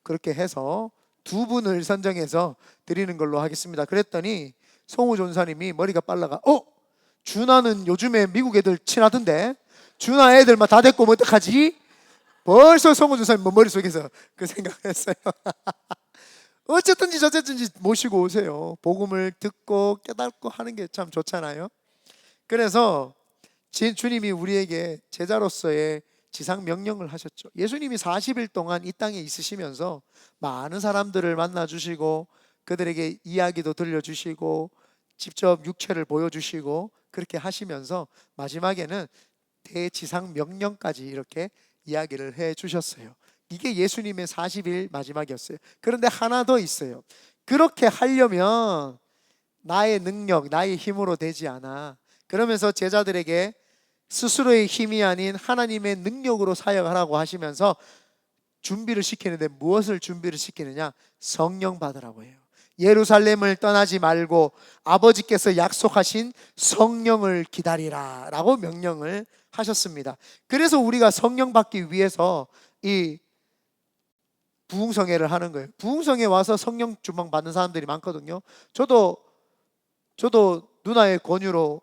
그렇게 해서 두 분을 선정해서 드리는 걸로 하겠습니다. 그랬더니 송우 전사님이 머리가 빨라가 준하는 요즘에 미국 애들 친하던데 준하 애들만 다 데리고 오면 어떡하지? 벌써 송우 전사님 머릿속에서 그 생각을 했어요. 어쨌든지 저쨌든지 모시고 오세요. 복음을 듣고 깨닫고 하는 게 참 좋잖아요. 그래서 주님이 우리에게 제자로서의 지상 명령을 하셨죠. 예수님이 40일 동안 이 땅에 있으시면서 많은 사람들을 만나 주시고 그들에게 이야기도 들려주시고 직접 육체를 보여주시고 그렇게 하시면서 마지막에는 대지상 명령까지 이렇게 이야기를 해 주셨어요. 이게 예수님의 40일 마지막이었어요. 그런데 하나 더 있어요. 그렇게 하려면 나의 능력, 나의 힘으로 되지 않아. 그러면서 제자들에게 스스로의 힘이 아닌 하나님의 능력으로 사역하라고 하시면서 준비를 시키는데 무엇을 준비를 시키느냐? 성령 받으라고 해요. 예루살렘을 떠나지 말고 아버지께서 약속하신 성령을 기다리라 라고 명령을 하셨습니다. 그래서 우리가 성령 받기 위해서 이 부흥성회를 하는 거예요. 부흥성회 와서 성령 주방 받는 사람들이 많거든요. 저도 누나의 권유로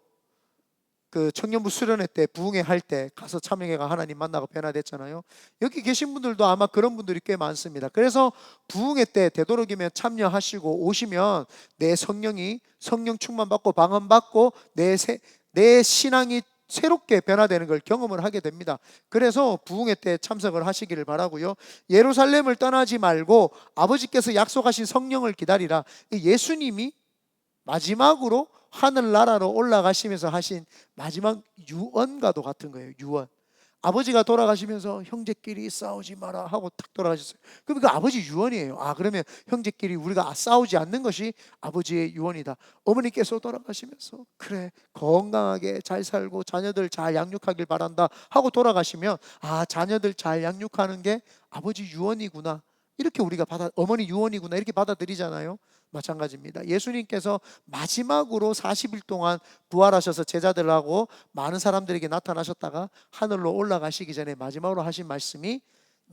그 청년부 수련회 때 부흥회 할 때 가서 참여회가 하나님 만나고 변화됐잖아요. 여기 계신 분들도 아마 그런 분들이 꽤 많습니다. 그래서 부흥회 때 되도록이면 참여하시고 오시면 내 성령이 성령 충만 받고 방언 받고 내 신앙이 새롭게 변화되는 걸 경험을 하게 됩니다. 그래서 부흥회 때 참석을 하시기를 바라고요. 예루살렘을 떠나지 말고 아버지께서 약속하신 성령을 기다리라. 예수님이 마지막으로 하늘나라로 올라가시면서 하신 마지막 유언과도 같은 거예요. 유언. 아버지가 돌아가시면서 형제끼리 싸우지 마라 하고 탁 돌아가셨어요. 그럼 그 아버지 유언이에요. 그러면 형제끼리 우리가 싸우지 않는 것이 아버지의 유언이다. 어머니께서 돌아가시면서 그래 건강하게 잘 살고 자녀들 잘 양육하길 바란다 하고 돌아가시면 자녀들 잘 양육하는 게 아버지 유언이구나 이렇게 우리가 어머니 유언이구나 이렇게 받아들이잖아요. 마찬가지입니다. 예수님께서 마지막으로 40일 동안 부활하셔서 제자들하고 많은 사람들에게 나타나셨다가 하늘로 올라가시기 전에 마지막으로 하신 말씀이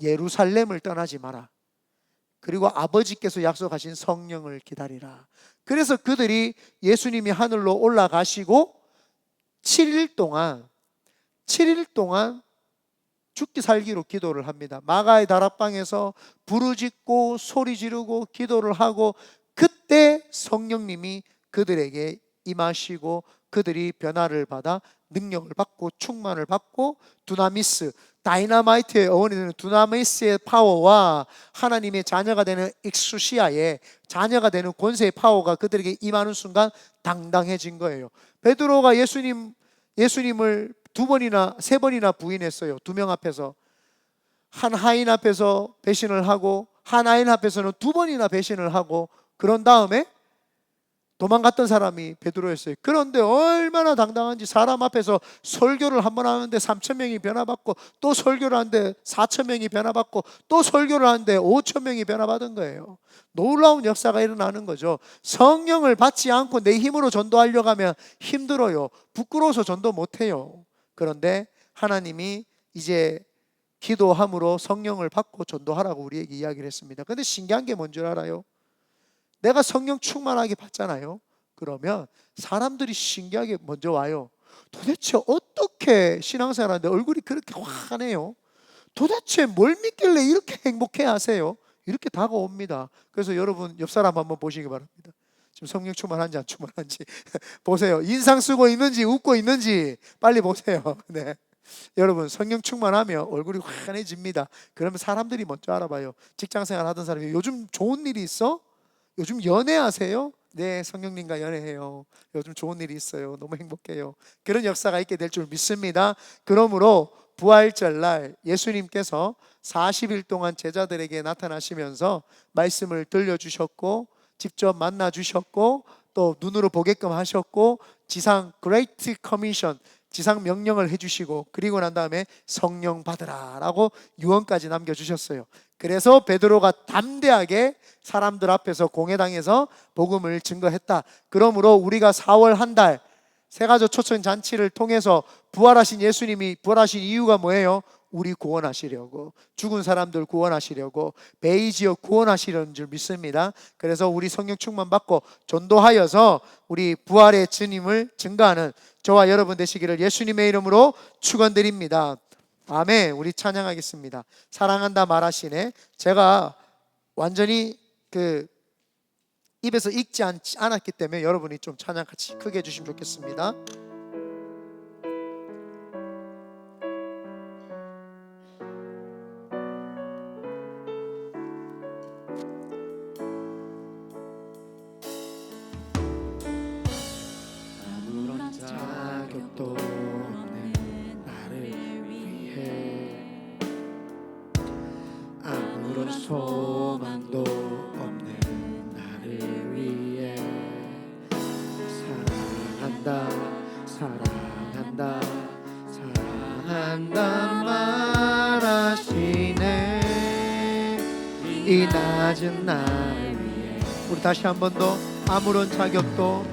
예루살렘을 떠나지 마라. 그리고 아버지께서 약속하신 성령을 기다리라. 그래서 그들이 예수님이 하늘로 올라가시고 7일 동안 죽기 살기로 기도를 합니다. 마가의 다락방에서 부르짖고 소리 지르고 기도를 하고 그때 성령님이 그들에게 임하시고 그들이 변화를 받아 능력을 받고 충만을 받고 두나미스, 다이너마이트의 어원이 되는 두나미스의 파워와 하나님의 자녀가 되는 익수시아의 자녀가 되는 권세의 파워가 그들에게 임하는 순간 당당해진 거예요. 베드로가 예수님을 2번이나 3번이나 부인했어요. 2명 앞에서. 한 하인 앞에서 배신을 하고 한 하인 앞에서는 2번이나 배신을 하고 그런 다음에 도망갔던 사람이 베드로였어요. 그런데 얼마나 당당한지 사람 앞에서 설교를 한 번 하는데 3,000명이 변화받고 또 설교를 하는데 4,000명이 변화받고 또 설교를 하는데 5,000명이 변화받은 거예요. 놀라운 역사가 일어나는 거죠. 성령을 받지 않고 내 힘으로 전도하려고 하면 힘들어요. 부끄러워서 전도 못해요. 그런데 하나님이 이제 기도함으로 성령을 받고 전도하라고 우리에게 이야기를 했습니다. 그런데 신기한 게 뭔 줄 알아요? 내가 성령 충만하게 받잖아요. 그러면 사람들이 신기하게 먼저 와요. 도대체 어떻게 신앙생활하는데 얼굴이 그렇게 환해요? 도대체 뭘 믿길래 이렇게 행복해 하세요? 이렇게 다가옵니다. 그래서 여러분 옆 사람 한번 보시기 바랍니다. 지금 성령 충만한지 안 충만한지 보세요. 인상 쓰고 있는지 웃고 있는지 빨리 보세요. 네. 여러분 성령 충만하면 얼굴이 환해집니다. 그러면 사람들이 먼저 알아봐요. 직장생활 하던 사람이 요즘 좋은 일이 있어? 요즘 연애하세요? 네, 성령님과 연애해요. 요즘 좋은 일이 있어요. 너무 행복해요. 그런 역사가 있게 될 줄 믿습니다. 그러므로 부활절날 예수님께서 40일 동안 제자들에게 나타나시면서 말씀을 들려주셨고 직접 만나주셨고 또 눈으로 보게끔 하셨고 지상 그레이트 커미션 지상 명령을 해주시고 그리고 난 다음에 성령 받으라 라고 유언까지 남겨주셨어요. 그래서 베드로가 담대하게 사람들 앞에서 공회당에서 복음을 증거했다. 그러므로 우리가 4월 한 달 새가족 초청 잔치를 통해서 부활하신 예수님이 부활하신 이유가 뭐예요? 우리 구원하시려고, 죽은 사람들 구원하시려고, 베이 지역 구원하시려는 줄 믿습니다. 그래서 우리 성령 충만 받고 전도하여서 우리 부활의 주님을 증거하는 저와 여러분 되시기를 예수님의 이름으로 축원드립니다. 아멘. 우리 찬양하겠습니다. 사랑한다 말하시네. 제가 완전히 입에서 익지 않았기 때문에 여러분이 좀 찬양 같이 크게 해주시면 좋겠습니다. 아무런 자격도 없는 나를 위해 아무런 소망도 없는 나를 위해 사랑한다 사랑한다 사랑한다 말하시네. 이 낮은 날 위해. 우리 다시 한 번 더. 아무런 자격도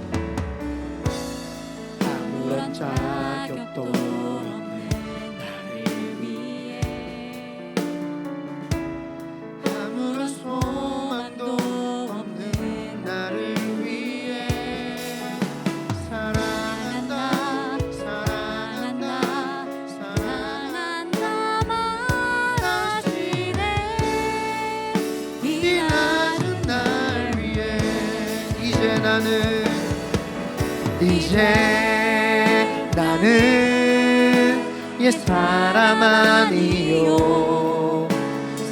아무런 자격도 없는 나를 위해 아무런 소망도 없는 나를 위해 사랑한다 사랑한다 사랑한다 말하시네. 이 낮은 날 위해 이제 나는 옛사람 아니요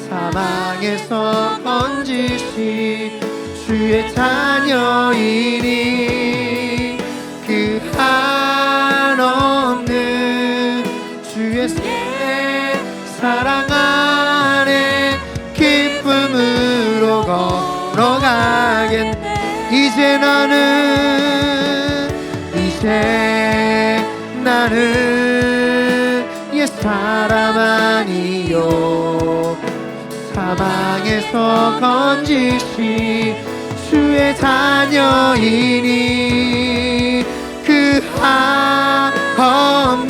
사망에서 건지신 주의 자녀이니 그 한없는 주의 사랑 안에 기쁨으로 걸어가겠네. 이제 나는 옛사람 아니요 사망에서 건지신 주의 자녀이니 그 한없는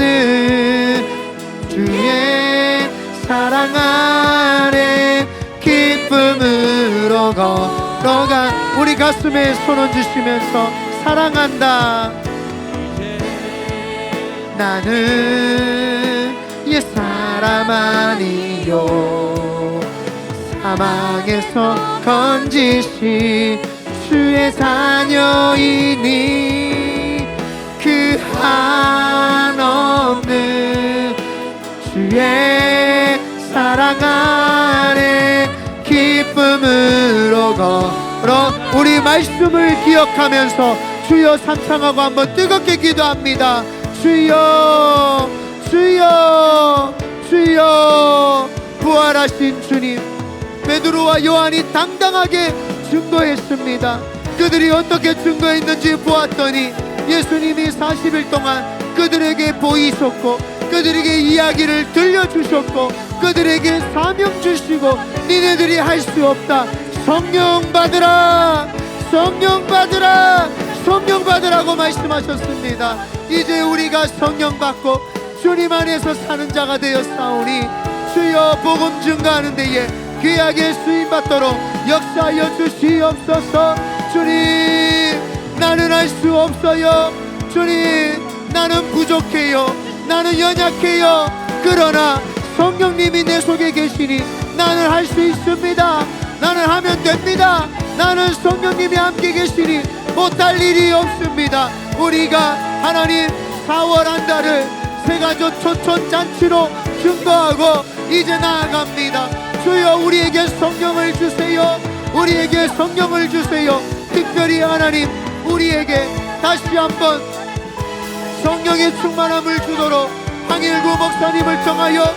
주의 사랑 안에 기쁨으로 걸어가. 우리 가슴에 손 얹으시면서 사랑한다. 나는 옛사람 아니요 사망에서 건지신 주의 자녀이니 그 한없는 주의 사랑 안에 기쁨으로 걸어. 우리 말씀을 기억하면서 주여 삼창하고 한번 뜨겁게 기도합니다. 주여 주여 주여. 부활하신 주님, 베드로와 요한이 당당하게 증거했습니다. 그들이 어떻게 증거했는지 보았더니 예수님이 40일 동안 그들에게 보이셨고 그들에게 이야기를 들려주셨고 그들에게 사명 주시고 니네들이 할 수 없다, 성령 받으라 성령 받으라 성령 받으라고 말씀하셨습니다. 이제 우리가 성령 받고 주님 안에서 사는 자가 되었사오니 주여 복음 증거하는 데에 귀하게 쓰임받도록 역사하여 주시옵소서. 주님, 나는 할 수 없어요. 주님, 나는 부족해요. 나는 연약해요. 그러나 성령님이 내 속에 계시니 나는 할 수 있습니다. 나는 하면 됩니다. 나는 성령님이 함께 계시니 못할 일이 없습니다. 우리가 하나님 4월 한 달을 새가족 초촌잔치로 증거하고 이제 나아갑니다. 주여 우리에게 성령을 주세요. 우리에게 성령을 주세요. 특별히 하나님 우리에게 다시 한번 성령의 충만함을 주도록 황일구 목사님을 통하여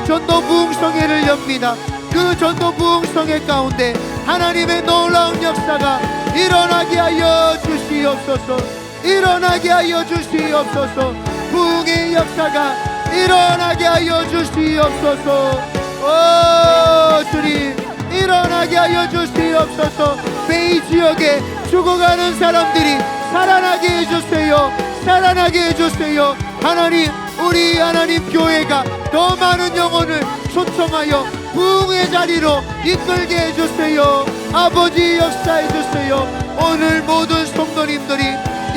전도 부흥성회를 엽니다. 그 전도 부흥성회 가운데 하나님의 놀라운 역사가 일어나게 하여 주시옵소서. 일어나게 하여 주시옵소서. 부흥의 역사가 일어나게 하여 주시옵소서. 오 주님, 일어나게 하여 주시옵소서. 베이 지역에 죽어가는 사람들이 살아나게 해주세요. 살아나게 해주세요. 하나님 우리 하나님 교회가 더 많은 영혼을 초청하여 부흥의 자리로 이끌게 해주세요. 아버지 역사해 주세요. 오늘 모든 성도님들이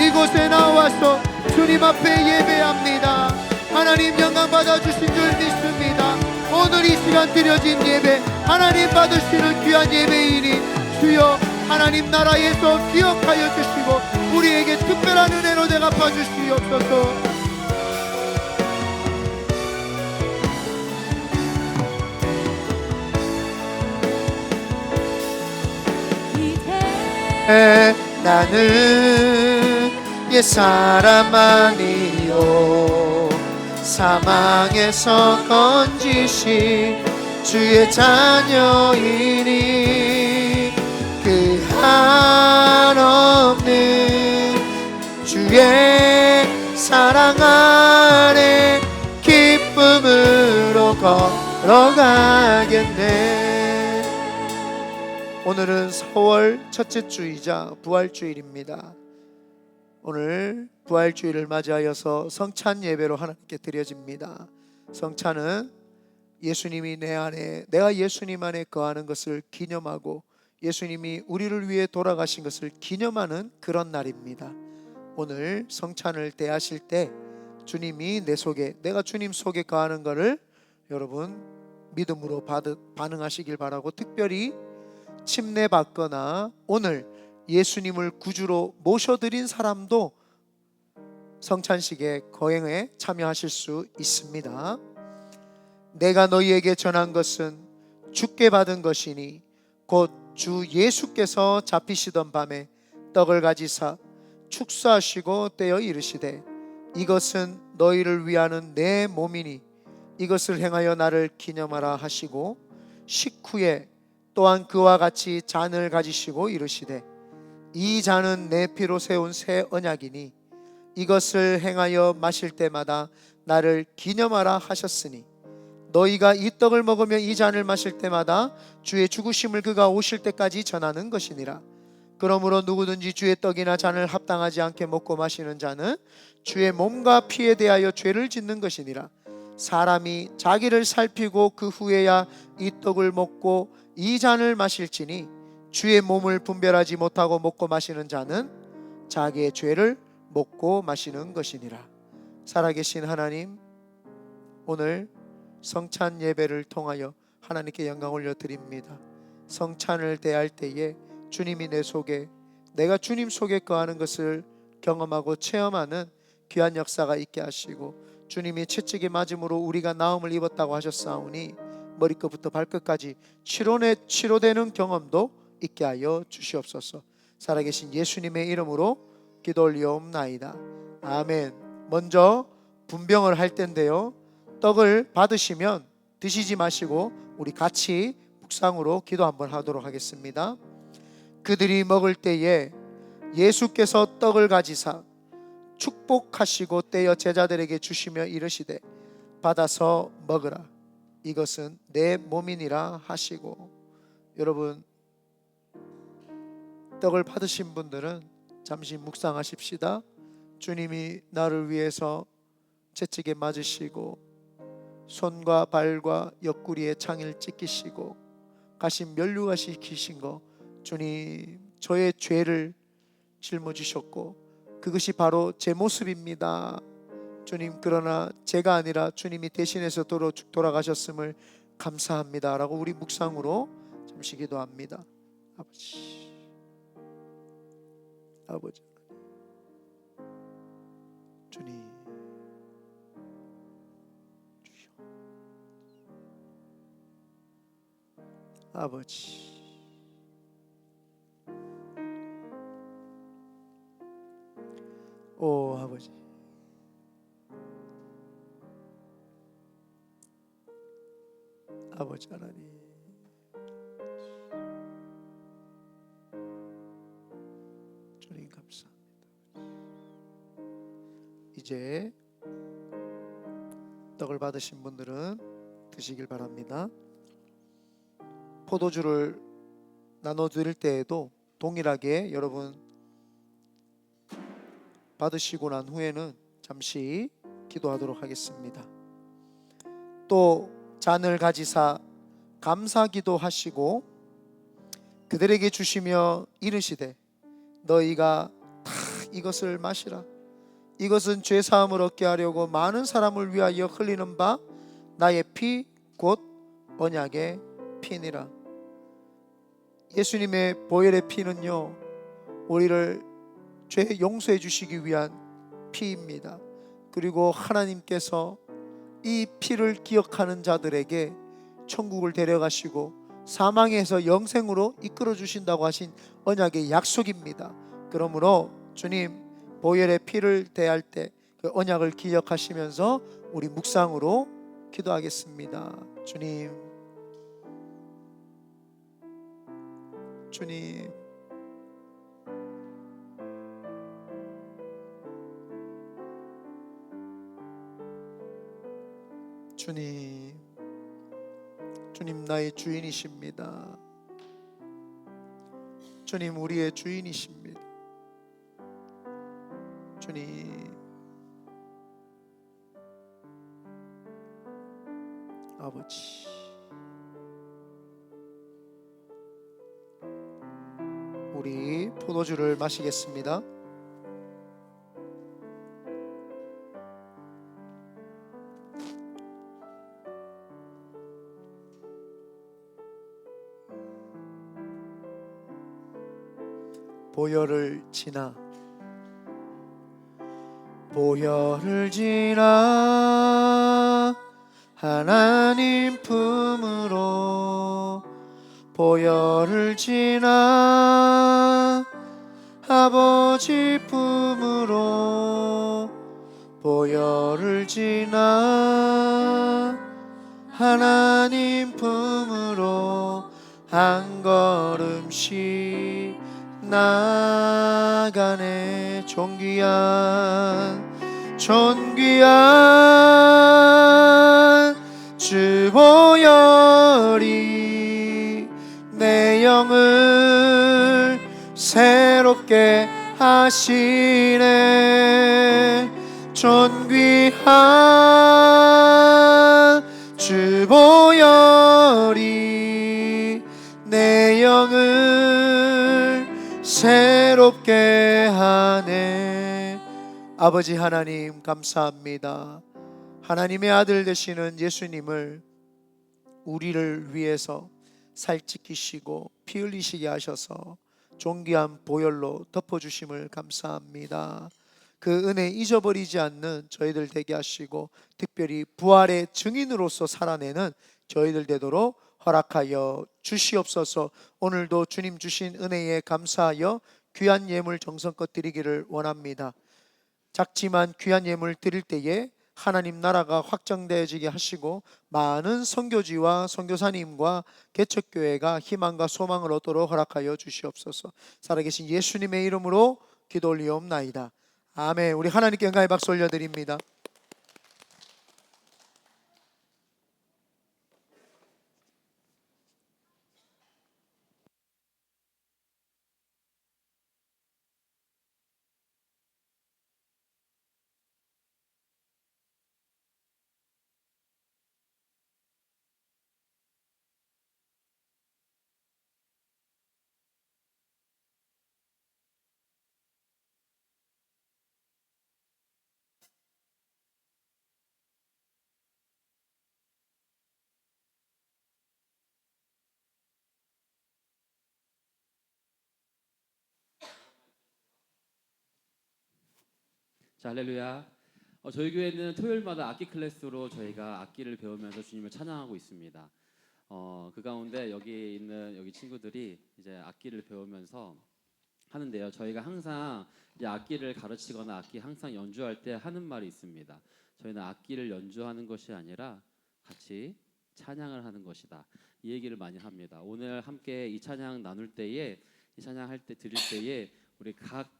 이곳에 나와서 주님 앞에 예배합니다. 하나님 영광 받아주신 줄 믿습니다. 오늘 이 시간 드려진 예배 하나님 받으시는 귀한 예배이니 주여 하나님 나라에서 기억하여 주시고 우리에게 특별한 은혜로 대갚아 주시옵소서. 나는 옛사람 아니요 사망에서 건지신 주의 자녀이니 그 한없는 주의 사랑 안에 기쁨으로 걸어가겠네. 오늘은 4월 첫째 주이자 부활주일입니다. 오늘 부활주일을 맞이하여서 성찬 예배로 하나님께 드려집니다. 성찬은 예수님이 내 안에, 내가 예수님 안에 거하는 것을 기념하고 예수님이 우리를 위해 돌아가신 것을 기념하는 그런 날입니다. 오늘 성찬을 대하실 때 주님이 내 속에, 내가 주님 속에 거하는 것을 여러분 믿음으로 반응하시길 바라고, 특별히 침례받거나 오늘 예수님을 구주로 모셔드린 사람도 성찬식의 거행에 참여하실 수 있습니다. 내가 너희에게 전한 것은 주께 받은 것이니 곧 주 예수께서 잡히시던 밤에 떡을 가지사 축사하시고 떼어 이르시되 이것은 너희를 위하는 내 몸이니 이것을 행하여 나를 기념하라 하시고, 식후에 또한 그와 같이 잔을 가지시고 이르시되 이 잔은 내 피로 세운 새 언약이니 이것을 행하여 마실 때마다 나를 기념하라 하셨으니 너희가 이 떡을 먹으며 이 잔을 마실 때마다 주의 죽으심을 그가 오실 때까지 전하는 것이니라. 그러므로 누구든지 주의 떡이나 잔을 합당하지 않게 먹고 마시는 자는 주의 몸과 피에 대하여 죄를 짓는 것이니라. 사람이 자기를 살피고 그 후에야 이 떡을 먹고 이 잔을 마실지니 주의 몸을 분별하지 못하고 먹고 마시는 자는 자기의 죄를 먹고 마시는 것이니라. 살아계신 하나님, 오늘 성찬 예배를 통하여 하나님께 영광 올려드립니다. 성찬을 대할 때에 주님이 내 속에, 내가 주님 속에 거하는 것을 경험하고 체험하는 귀한 역사가 있게 하시고, 주님이 채찍에 맞음으로 우리가 나음을 입었다고 하셨사오니 머리끝부터 발끝까지 치료되는 경험도 있게 하여 주시옵소서. 살아계신 예수님의 이름으로 기도 올리옵나이다. 아멘. 먼저 분병을 할 텐데요, 떡을 받으시면 드시지 마시고 우리 같이 묵상으로 기도 한번 하도록 하겠습니다. 그들이 먹을 때에 예수께서 떡을 가지사 축복하시고 떼어 제자들에게 주시며 이르시되 받아서 먹으라, 이것은 내 몸이니라 하시고. 여러분, 떡을 받으신 분들은 잠시 묵상하십시다. 주님이 나를 위해서 채찍에 맞으시고 손과 발과 옆구리에 창을 찢기시고 가신 면류가 시키신 거, 주님 저의 죄를 짊어지셨고 그것이 바로 제 모습입니다. 주님, 그러나 제가 아니라 주님이 대신해서 돌아가셨음을 감사합니다 라고 우리 묵상으로 잠시 기도합니다. 아버지 주님, 주여, 아버지 오 아버지, 아버지 하나님, 주님 감사합니다. 이제 떡을 받으신 분들은 드시길 바랍니다. 포도주를 나눠드릴 때에도 동일하게 여러분 받으시고 난 후에는 잠시 기도하도록 하겠습니다. 또 잔을 가지사 감사기도 하시고 그들에게 주시며 이르시되 너희가 다 이것을 마시라. 이것은 죄 사함을 얻게 하려고 많은 사람을 위하여 흘리는 바 나의 피 곧 언약의 피니라. 예수님의 보혈의 피는요, 우리를 죄 용서해 주시기 위한 피입니다. 그리고 하나님께서 이 피를 기억하는 자들에게 천국을 데려가시고 사망에서 영생으로 이끌어 주신다고 하신 언약의 약속입니다. 그러므로 주님 보혈의 피를 대할 때 그 언약을 기억하시면서 우리 묵상으로 기도하겠습니다. 주님, 주님, 주님, 주님 나의 주인이십니다. 주님 우리의 주인이십니다. 주님, 아버지, 우리 포도주를 마시겠습니다. 보혈을 지나 보혈을 지나 하나님 품으로 보혈을 지나 아버지 품으로 보혈을 지나 하나님 품으로 한 걸음씩 나가네. 존귀한 주 보혈이 내 영을 새롭게 하시네. 존귀한 주 보혈이 내 영을 새롭게 하네. 아버지 하나님 감사합니다. 하나님의 아들 되시는 예수님을 우리를 위해서 살찌키시고 피 흘리시게 하셔서 존귀한 보혈로 덮어주심을 감사합니다. 그 은혜 잊어버리지 않는 저희들 되게 하시고 특별히 부활의 증인으로서 살아내는 저희들 되도록 허락하여 주시옵소서. 오늘도 주님 주신 은혜에 감사하여 귀한 예물 정성껏 드리기를 원합니다. 작지만 귀한 예물 드릴 때에 하나님 나라가 확장되어지게 하시고 많은 선교지와 선교사님과 개척교회가 희망과 소망을 얻도록 허락하여 주시옵소서. 살아계신 예수님의 이름으로 기도 올리옵나이다. 아멘. 우리 하나님께 영광의 박수 올려드립니다. 자, 할렐루야. 저희 교회는 토요일마다 악기 클래스로 저희가 악기를 배우면서 주님을 찬양하고 있습니다. 그 가운데 여기 있는 여기 친구들이 이제 악기를 배우면서 하는데요. 저희가 항상 이제 악기를 가르치거나 악기 항상 연주할 때 하는 말이 있습니다. 저희는 악기를 연주하는 것이 아니라 같이 찬양을 하는 것이다. 이 얘기를 많이 합니다. 오늘 함께 이 찬양 나눌 때에, 이 찬양할 때 드릴 때에 우리 각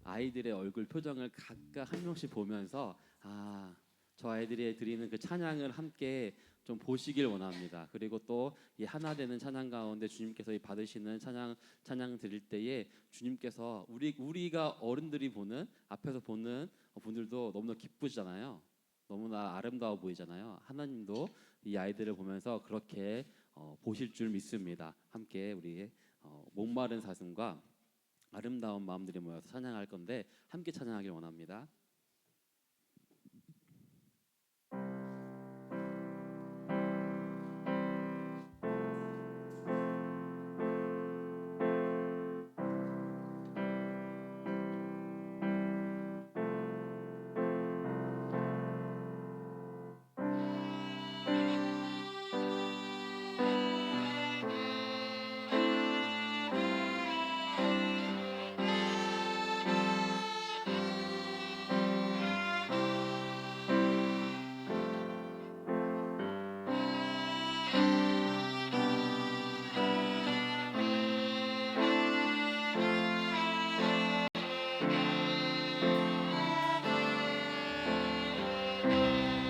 아이들의 얼굴 표정을 각각 한 명씩 보면서 저 아이들이 드리는 그 찬양을 함께 좀 보시길 원합니다. 그리고 또 이 하나 되는 찬양 가운데 주님께서 이 받으시는 찬양 드릴 때에 주님께서 우리가 어른들이 보는 앞에서 보는 분들도 너무나 기쁘잖아요. 너무나 아름다워 보이잖아요. 하나님도 이 아이들을 보면서 그렇게 보실 줄 믿습니다. 함께 우리 목마른 사슴과 아름다운 마음들이 모여서 찬양할 건데 함께 찬양하길 원합니다.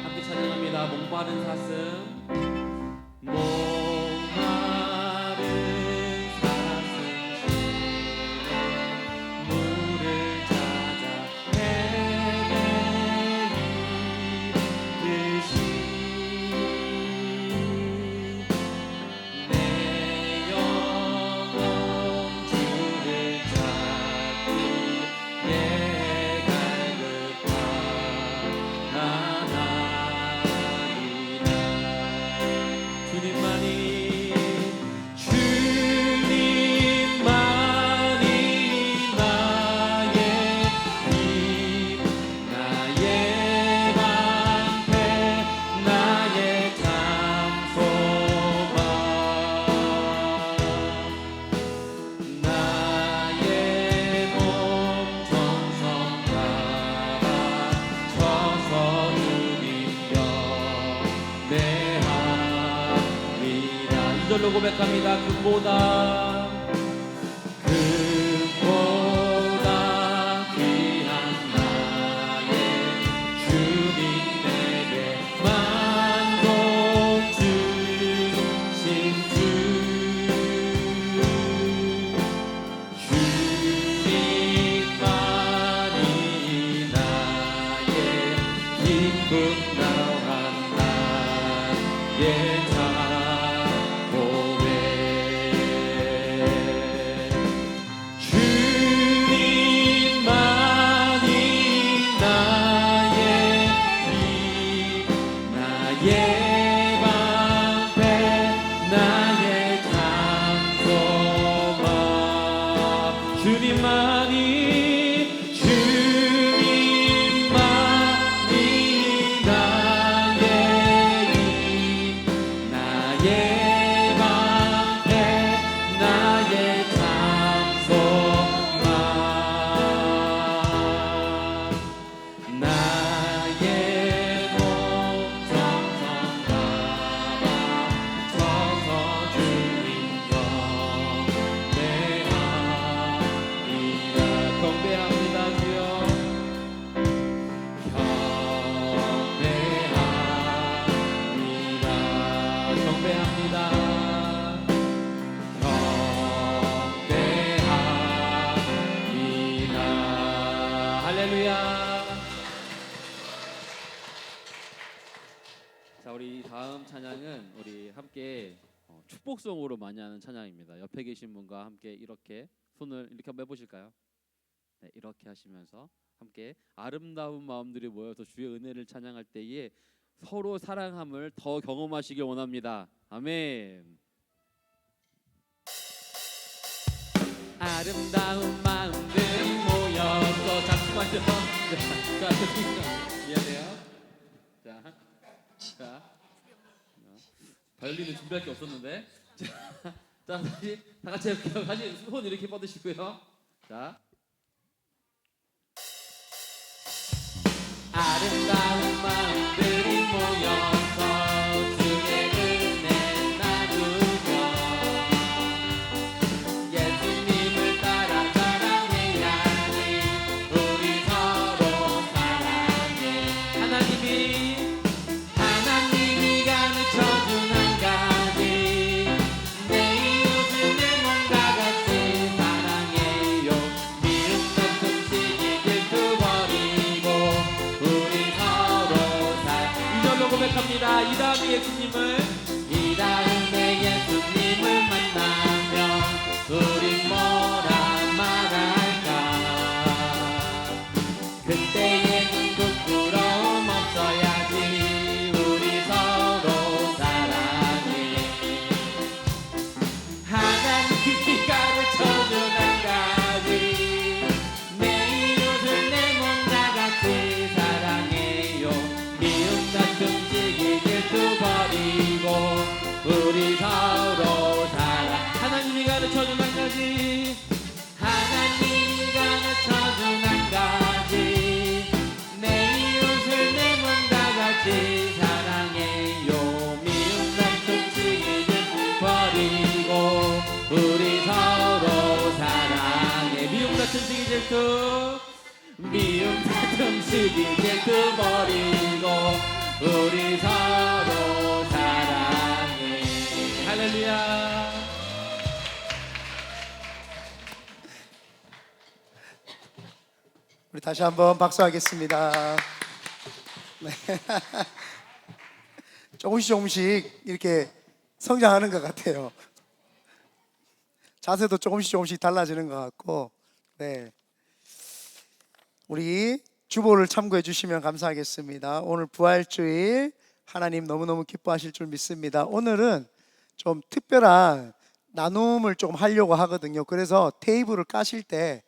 함께 찬양합니다. 목마른 사슴. 목마른 사슴 물을 찾아 헤매이듯이 내 영혼 주를 찾기에 갈급하나이다. 주님만이 나의 힘, 나의 방패, 나의 장소만, 나의 몸 정성가라 서서 주님여 내합니다. 2절로 고백합니다. 금보다 귀한 나의 주님 내게 만족 주신 주 주님만이 나의 기쁨 나와 나의 고백. 주님만이 나의 힘, 나의 방패, 나의 장소만. 주님만이 나의 힘, 나의 방패, 나의 장소만. 나의 몸 정성가라 서서 주님과 내합니다. 경배합니다 주여. 경배합니다. 할렐루야. 자, 우리 다음 찬양은 우리 함께 축복송으로 많이 하는 찬양입니다. 옆에 계신 분과 함께 이렇게 손을 이렇게 한번 해보실까요? 네, 이렇게 하시면서 함께 아름다운 마음들이 모여서 주의 은혜를 찬양할 때에 서로 사랑함을 더 경험하시길 원합니다. 아멘. 아름다운 마음들이 모여서 잠시만요. 자, 미안해요. 자, 바이올린을 준비할 게 없었는데. 자, 다시 다 같이 해볼게요. 다시 손 이렇게 뻗으시고요. 자, 아름다운 마음들이 모여서 주의 은혜 나누며 예수님을 따라 사랑해야지. 우리 서로 사랑해. 하나님이 가르쳐준 한 가지, 내 이웃을 내 몸과 같이 사랑해요. 미움 같은 시기 질투 버리고 우리 서로 다음에 예수님을 이 다음에 예수님을 만나면 우리 뭐라 말할까. 그때에는 부끄러움 없어야지. 우리 서로 사랑해. 하나님이 가르쳐준 한 가지, 내 이웃을 내 몸 나같이 사랑해요. 미움 다툼 시기 질투 버리고 우리 서로 사랑. 하나님이 가르쳐준 한 가지, 하나님이 가르쳐준 한 가지, 내 이웃을 내 몸 나같이 사랑해요. 미움 다툼 시기 질투 버리고 우리 서로 사랑해. 미움 다툼 시기 질투, 미움 다툼 시기 질투 버리고 우리 서로 사랑해. 할렐루야. 우리 다시 한번 박수하겠습니다. 네. 조금씩 이렇게 성장하는 것 같아요. 자세도 조금씩 달라지는 것 같고, 네. 우리 주보를 참고해 주시면 감사하겠습니다. 오늘 부활주일 하나님 너무너무 기뻐하실 줄 믿습니다. 오늘은 좀 특별한 나눔을 조금 하려고 하거든요. 그래서 테이블을 까실 때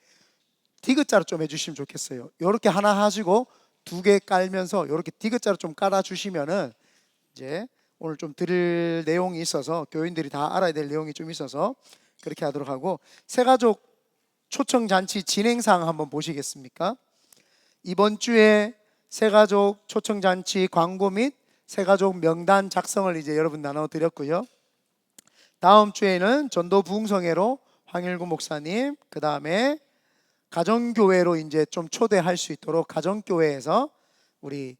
디귿자로 좀 해주시면 좋겠어요. 이렇게 하나 하시고 2개 깔면서 이렇게 디귿자로 좀 깔아주시면은 이제 오늘 좀 드릴 내용이 있어서 교인들이 다 알아야 될 내용이 좀 있어서 그렇게 하도록 하고, 새가족 초청잔치 진행사항 한번 보시겠습니까? 이번 주에 새가족 초청잔치 광고 및 새가족 명단 작성을 이제 여러분 나눠드렸고요. 다음 주에는 전도 부흥성회로 황일구 목사님, 그 다음에 가정교회로 이제 좀 초대할 수 있도록 가정교회에서 우리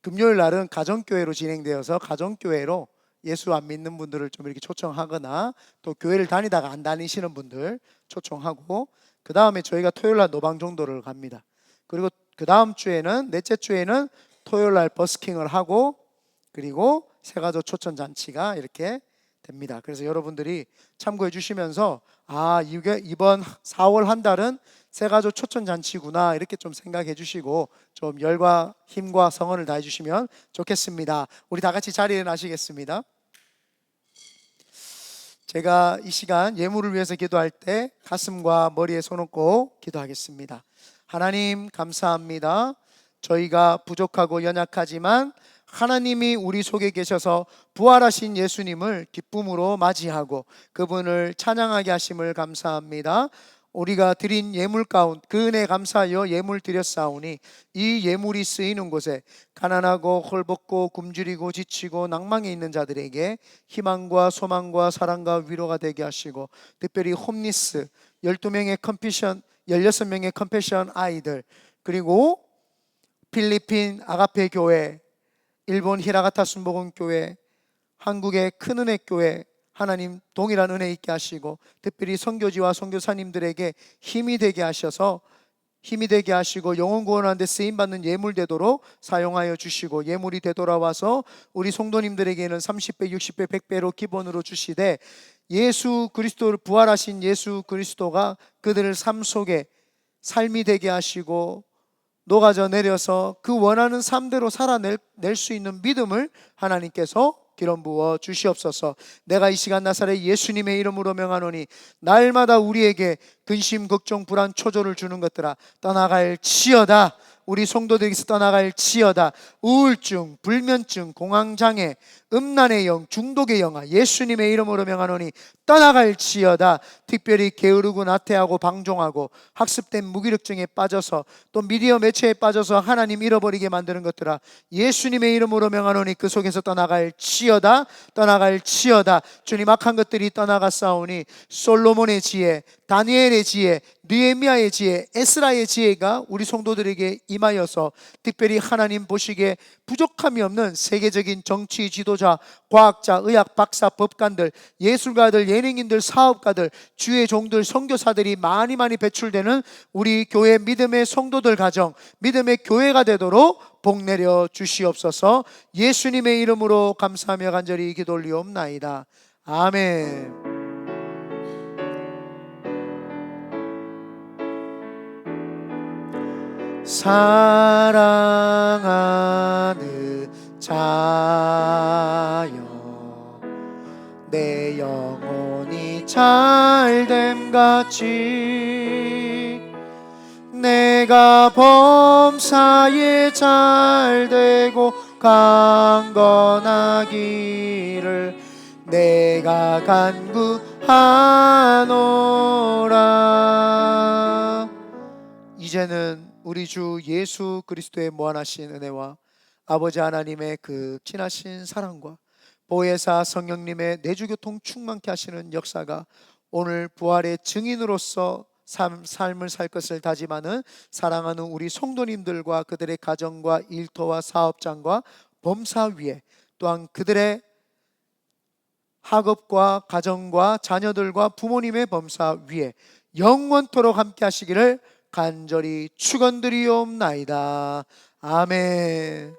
금요일 날은 가정교회로 진행되어서 가정교회로 예수 안 믿는 분들을 좀 이렇게 초청하거나 또 교회를 다니다가 안 다니시는 분들 초청하고, 그 다음에 저희가 토요일 날 노방정도를 갑니다. 그리고 그 다음 주에는 넷째 주에는 토요일 날 버스킹을 하고, 그리고 새가족 초청잔치가 이렇게 됩니다. 그래서 여러분들이 참고해 주시면서 이게 이번 4월 한 달은 새가족 초청잔치구나 이렇게 좀 생각해 주시고 좀 열과 힘과 성원을 다해 주시면 좋겠습니다. 우리 다 같이 자리에 나시겠습니다. 제가 이 시간 예물을 위해서 기도할 때 가슴과 머리에 손 얹고 기도하겠습니다. 하나님 감사합니다. 저희가 부족하고 연약하지만 하나님이 우리 속에 계셔서 부활하신 예수님을 기쁨으로 맞이하고 그분을 찬양하게 하심을 감사합니다. 우리가 드린 예물 가운데 그 은혜 감사하여 예물 드렸사오니 이 예물이 쓰이는 곳에 가난하고 헐벗고 굶주리고 지치고 낭망에 있는 자들에게 희망과 소망과 사랑과 위로가 되게 하시고, 특별히 홈리스 12명의 컴패션 16명의 컴패션 아이들, 그리고 필리핀 아가페 교회, 일본 히라가타 순복음 교회, 한국의 큰 은혜 교회, 하나님 동일한 은혜 있게 하시고 특별히 선교지와 선교사님들에게 힘이 되게 하시고 영혼 구원하는 데 쓰임받는 예물 되도록 사용하여 주시고, 예물이 되돌아와서 우리 성도님들에게는 30배, 60배, 100배로 기본으로 주시되, 예수 그리스도를 부활하신 예수 그리스도가 그들의 삶 속에 삶이 되게 하시고 녹아져 내려서 그 원하는 삶대로 살아낼 수 있는 믿음을 하나님께서 기름 부어 주시옵소서. 내가 이 시간 나사렛 예수님의 이름으로 명하노니 날마다 우리에게 근심, 걱정, 불안, 초조를 주는 것들아 떠나갈지어다. 우리 성도들에게서 떠나갈지어다. 우울증, 불면증, 공황장애, 음란의 영, 중독의 영아 예수님의 이름으로 명하노니 떠나갈지어다. 특별히 게으르고 나태하고 방종하고 학습된 무기력증에 빠져서 또 미디어 매체에 빠져서 하나님 잃어버리게 만드는 것들아 예수님의 이름으로 명하노니 그 속에서 떠나갈지어다. 떠나갈지어다. 주님, 악한 것들이 떠나갔사오니 솔로몬의 지혜, 다니엘의 지혜, 느헤미야의 지혜, 에스라의 지혜가 우리 성도들에게 임하여서 특별히 하나님 보시기에 부족함이 없는 세계적인 정치 지도자 지도자, 과학자, 의학 박사, 법관들, 예술가들, 예능인들, 사업가들, 주의 종들, 선교사들이 많이 배출되는 우리 교회 믿음의 성도들 가정, 믿음의 교회가 되도록 복 내려 주시옵소서. 예수님의 이름으로 감사하며 간절히 기도 올리옵나이다. 아멘. 사랑하는 자여, 내 영혼이 잘됨 같이 내가 범사에 잘되고 강건하기를 내가 간구하노라. 이제는 우리 주 예수 그리스도의 무한하신 은혜와 아버지 하나님의 그 진하신 사랑과 보혜사 성령님의 내주교통 충만케 하시는 역사가 오늘 부활의 증인으로서 삶을 살 것을 다짐하는 사랑하는 우리 성도님들과 그들의 가정과 일터와 사업장과 범사 위에, 또한 그들의 학업과 가정과 자녀들과 부모님의 범사 위에 영원토록 함께 하시기를 간절히 축원드리옵나이다. 아멘.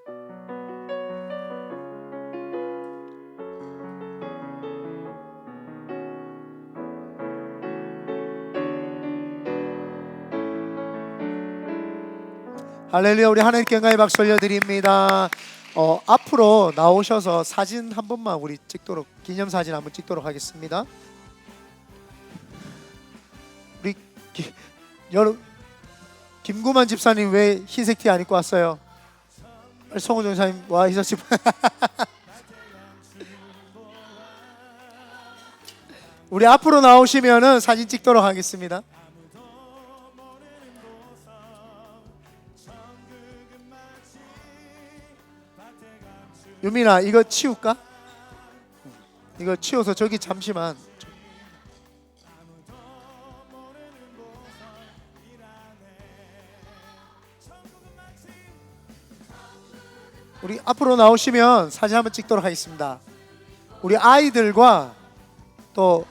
할렐루야. 우리 하나님께 영광의 박수 올려드립니다. 앞으로 나오셔서 사진 한 번만 우리 찍도록, 기념사진 한번 찍도록 하겠습니다. 우리 여러분, 김구만 집사님 왜 흰색 티 안 입고 왔어요? 성우 전사님 와 있었지. 우리 앞으로 나오시면은 사진 찍도록 하겠습니다. 유민아, 이거 치울까? 이거 치워서 저기 잠시만. 우리 앞으로 나오시면 사진 한번 찍도록 하겠습니다. 우리 아이들과 또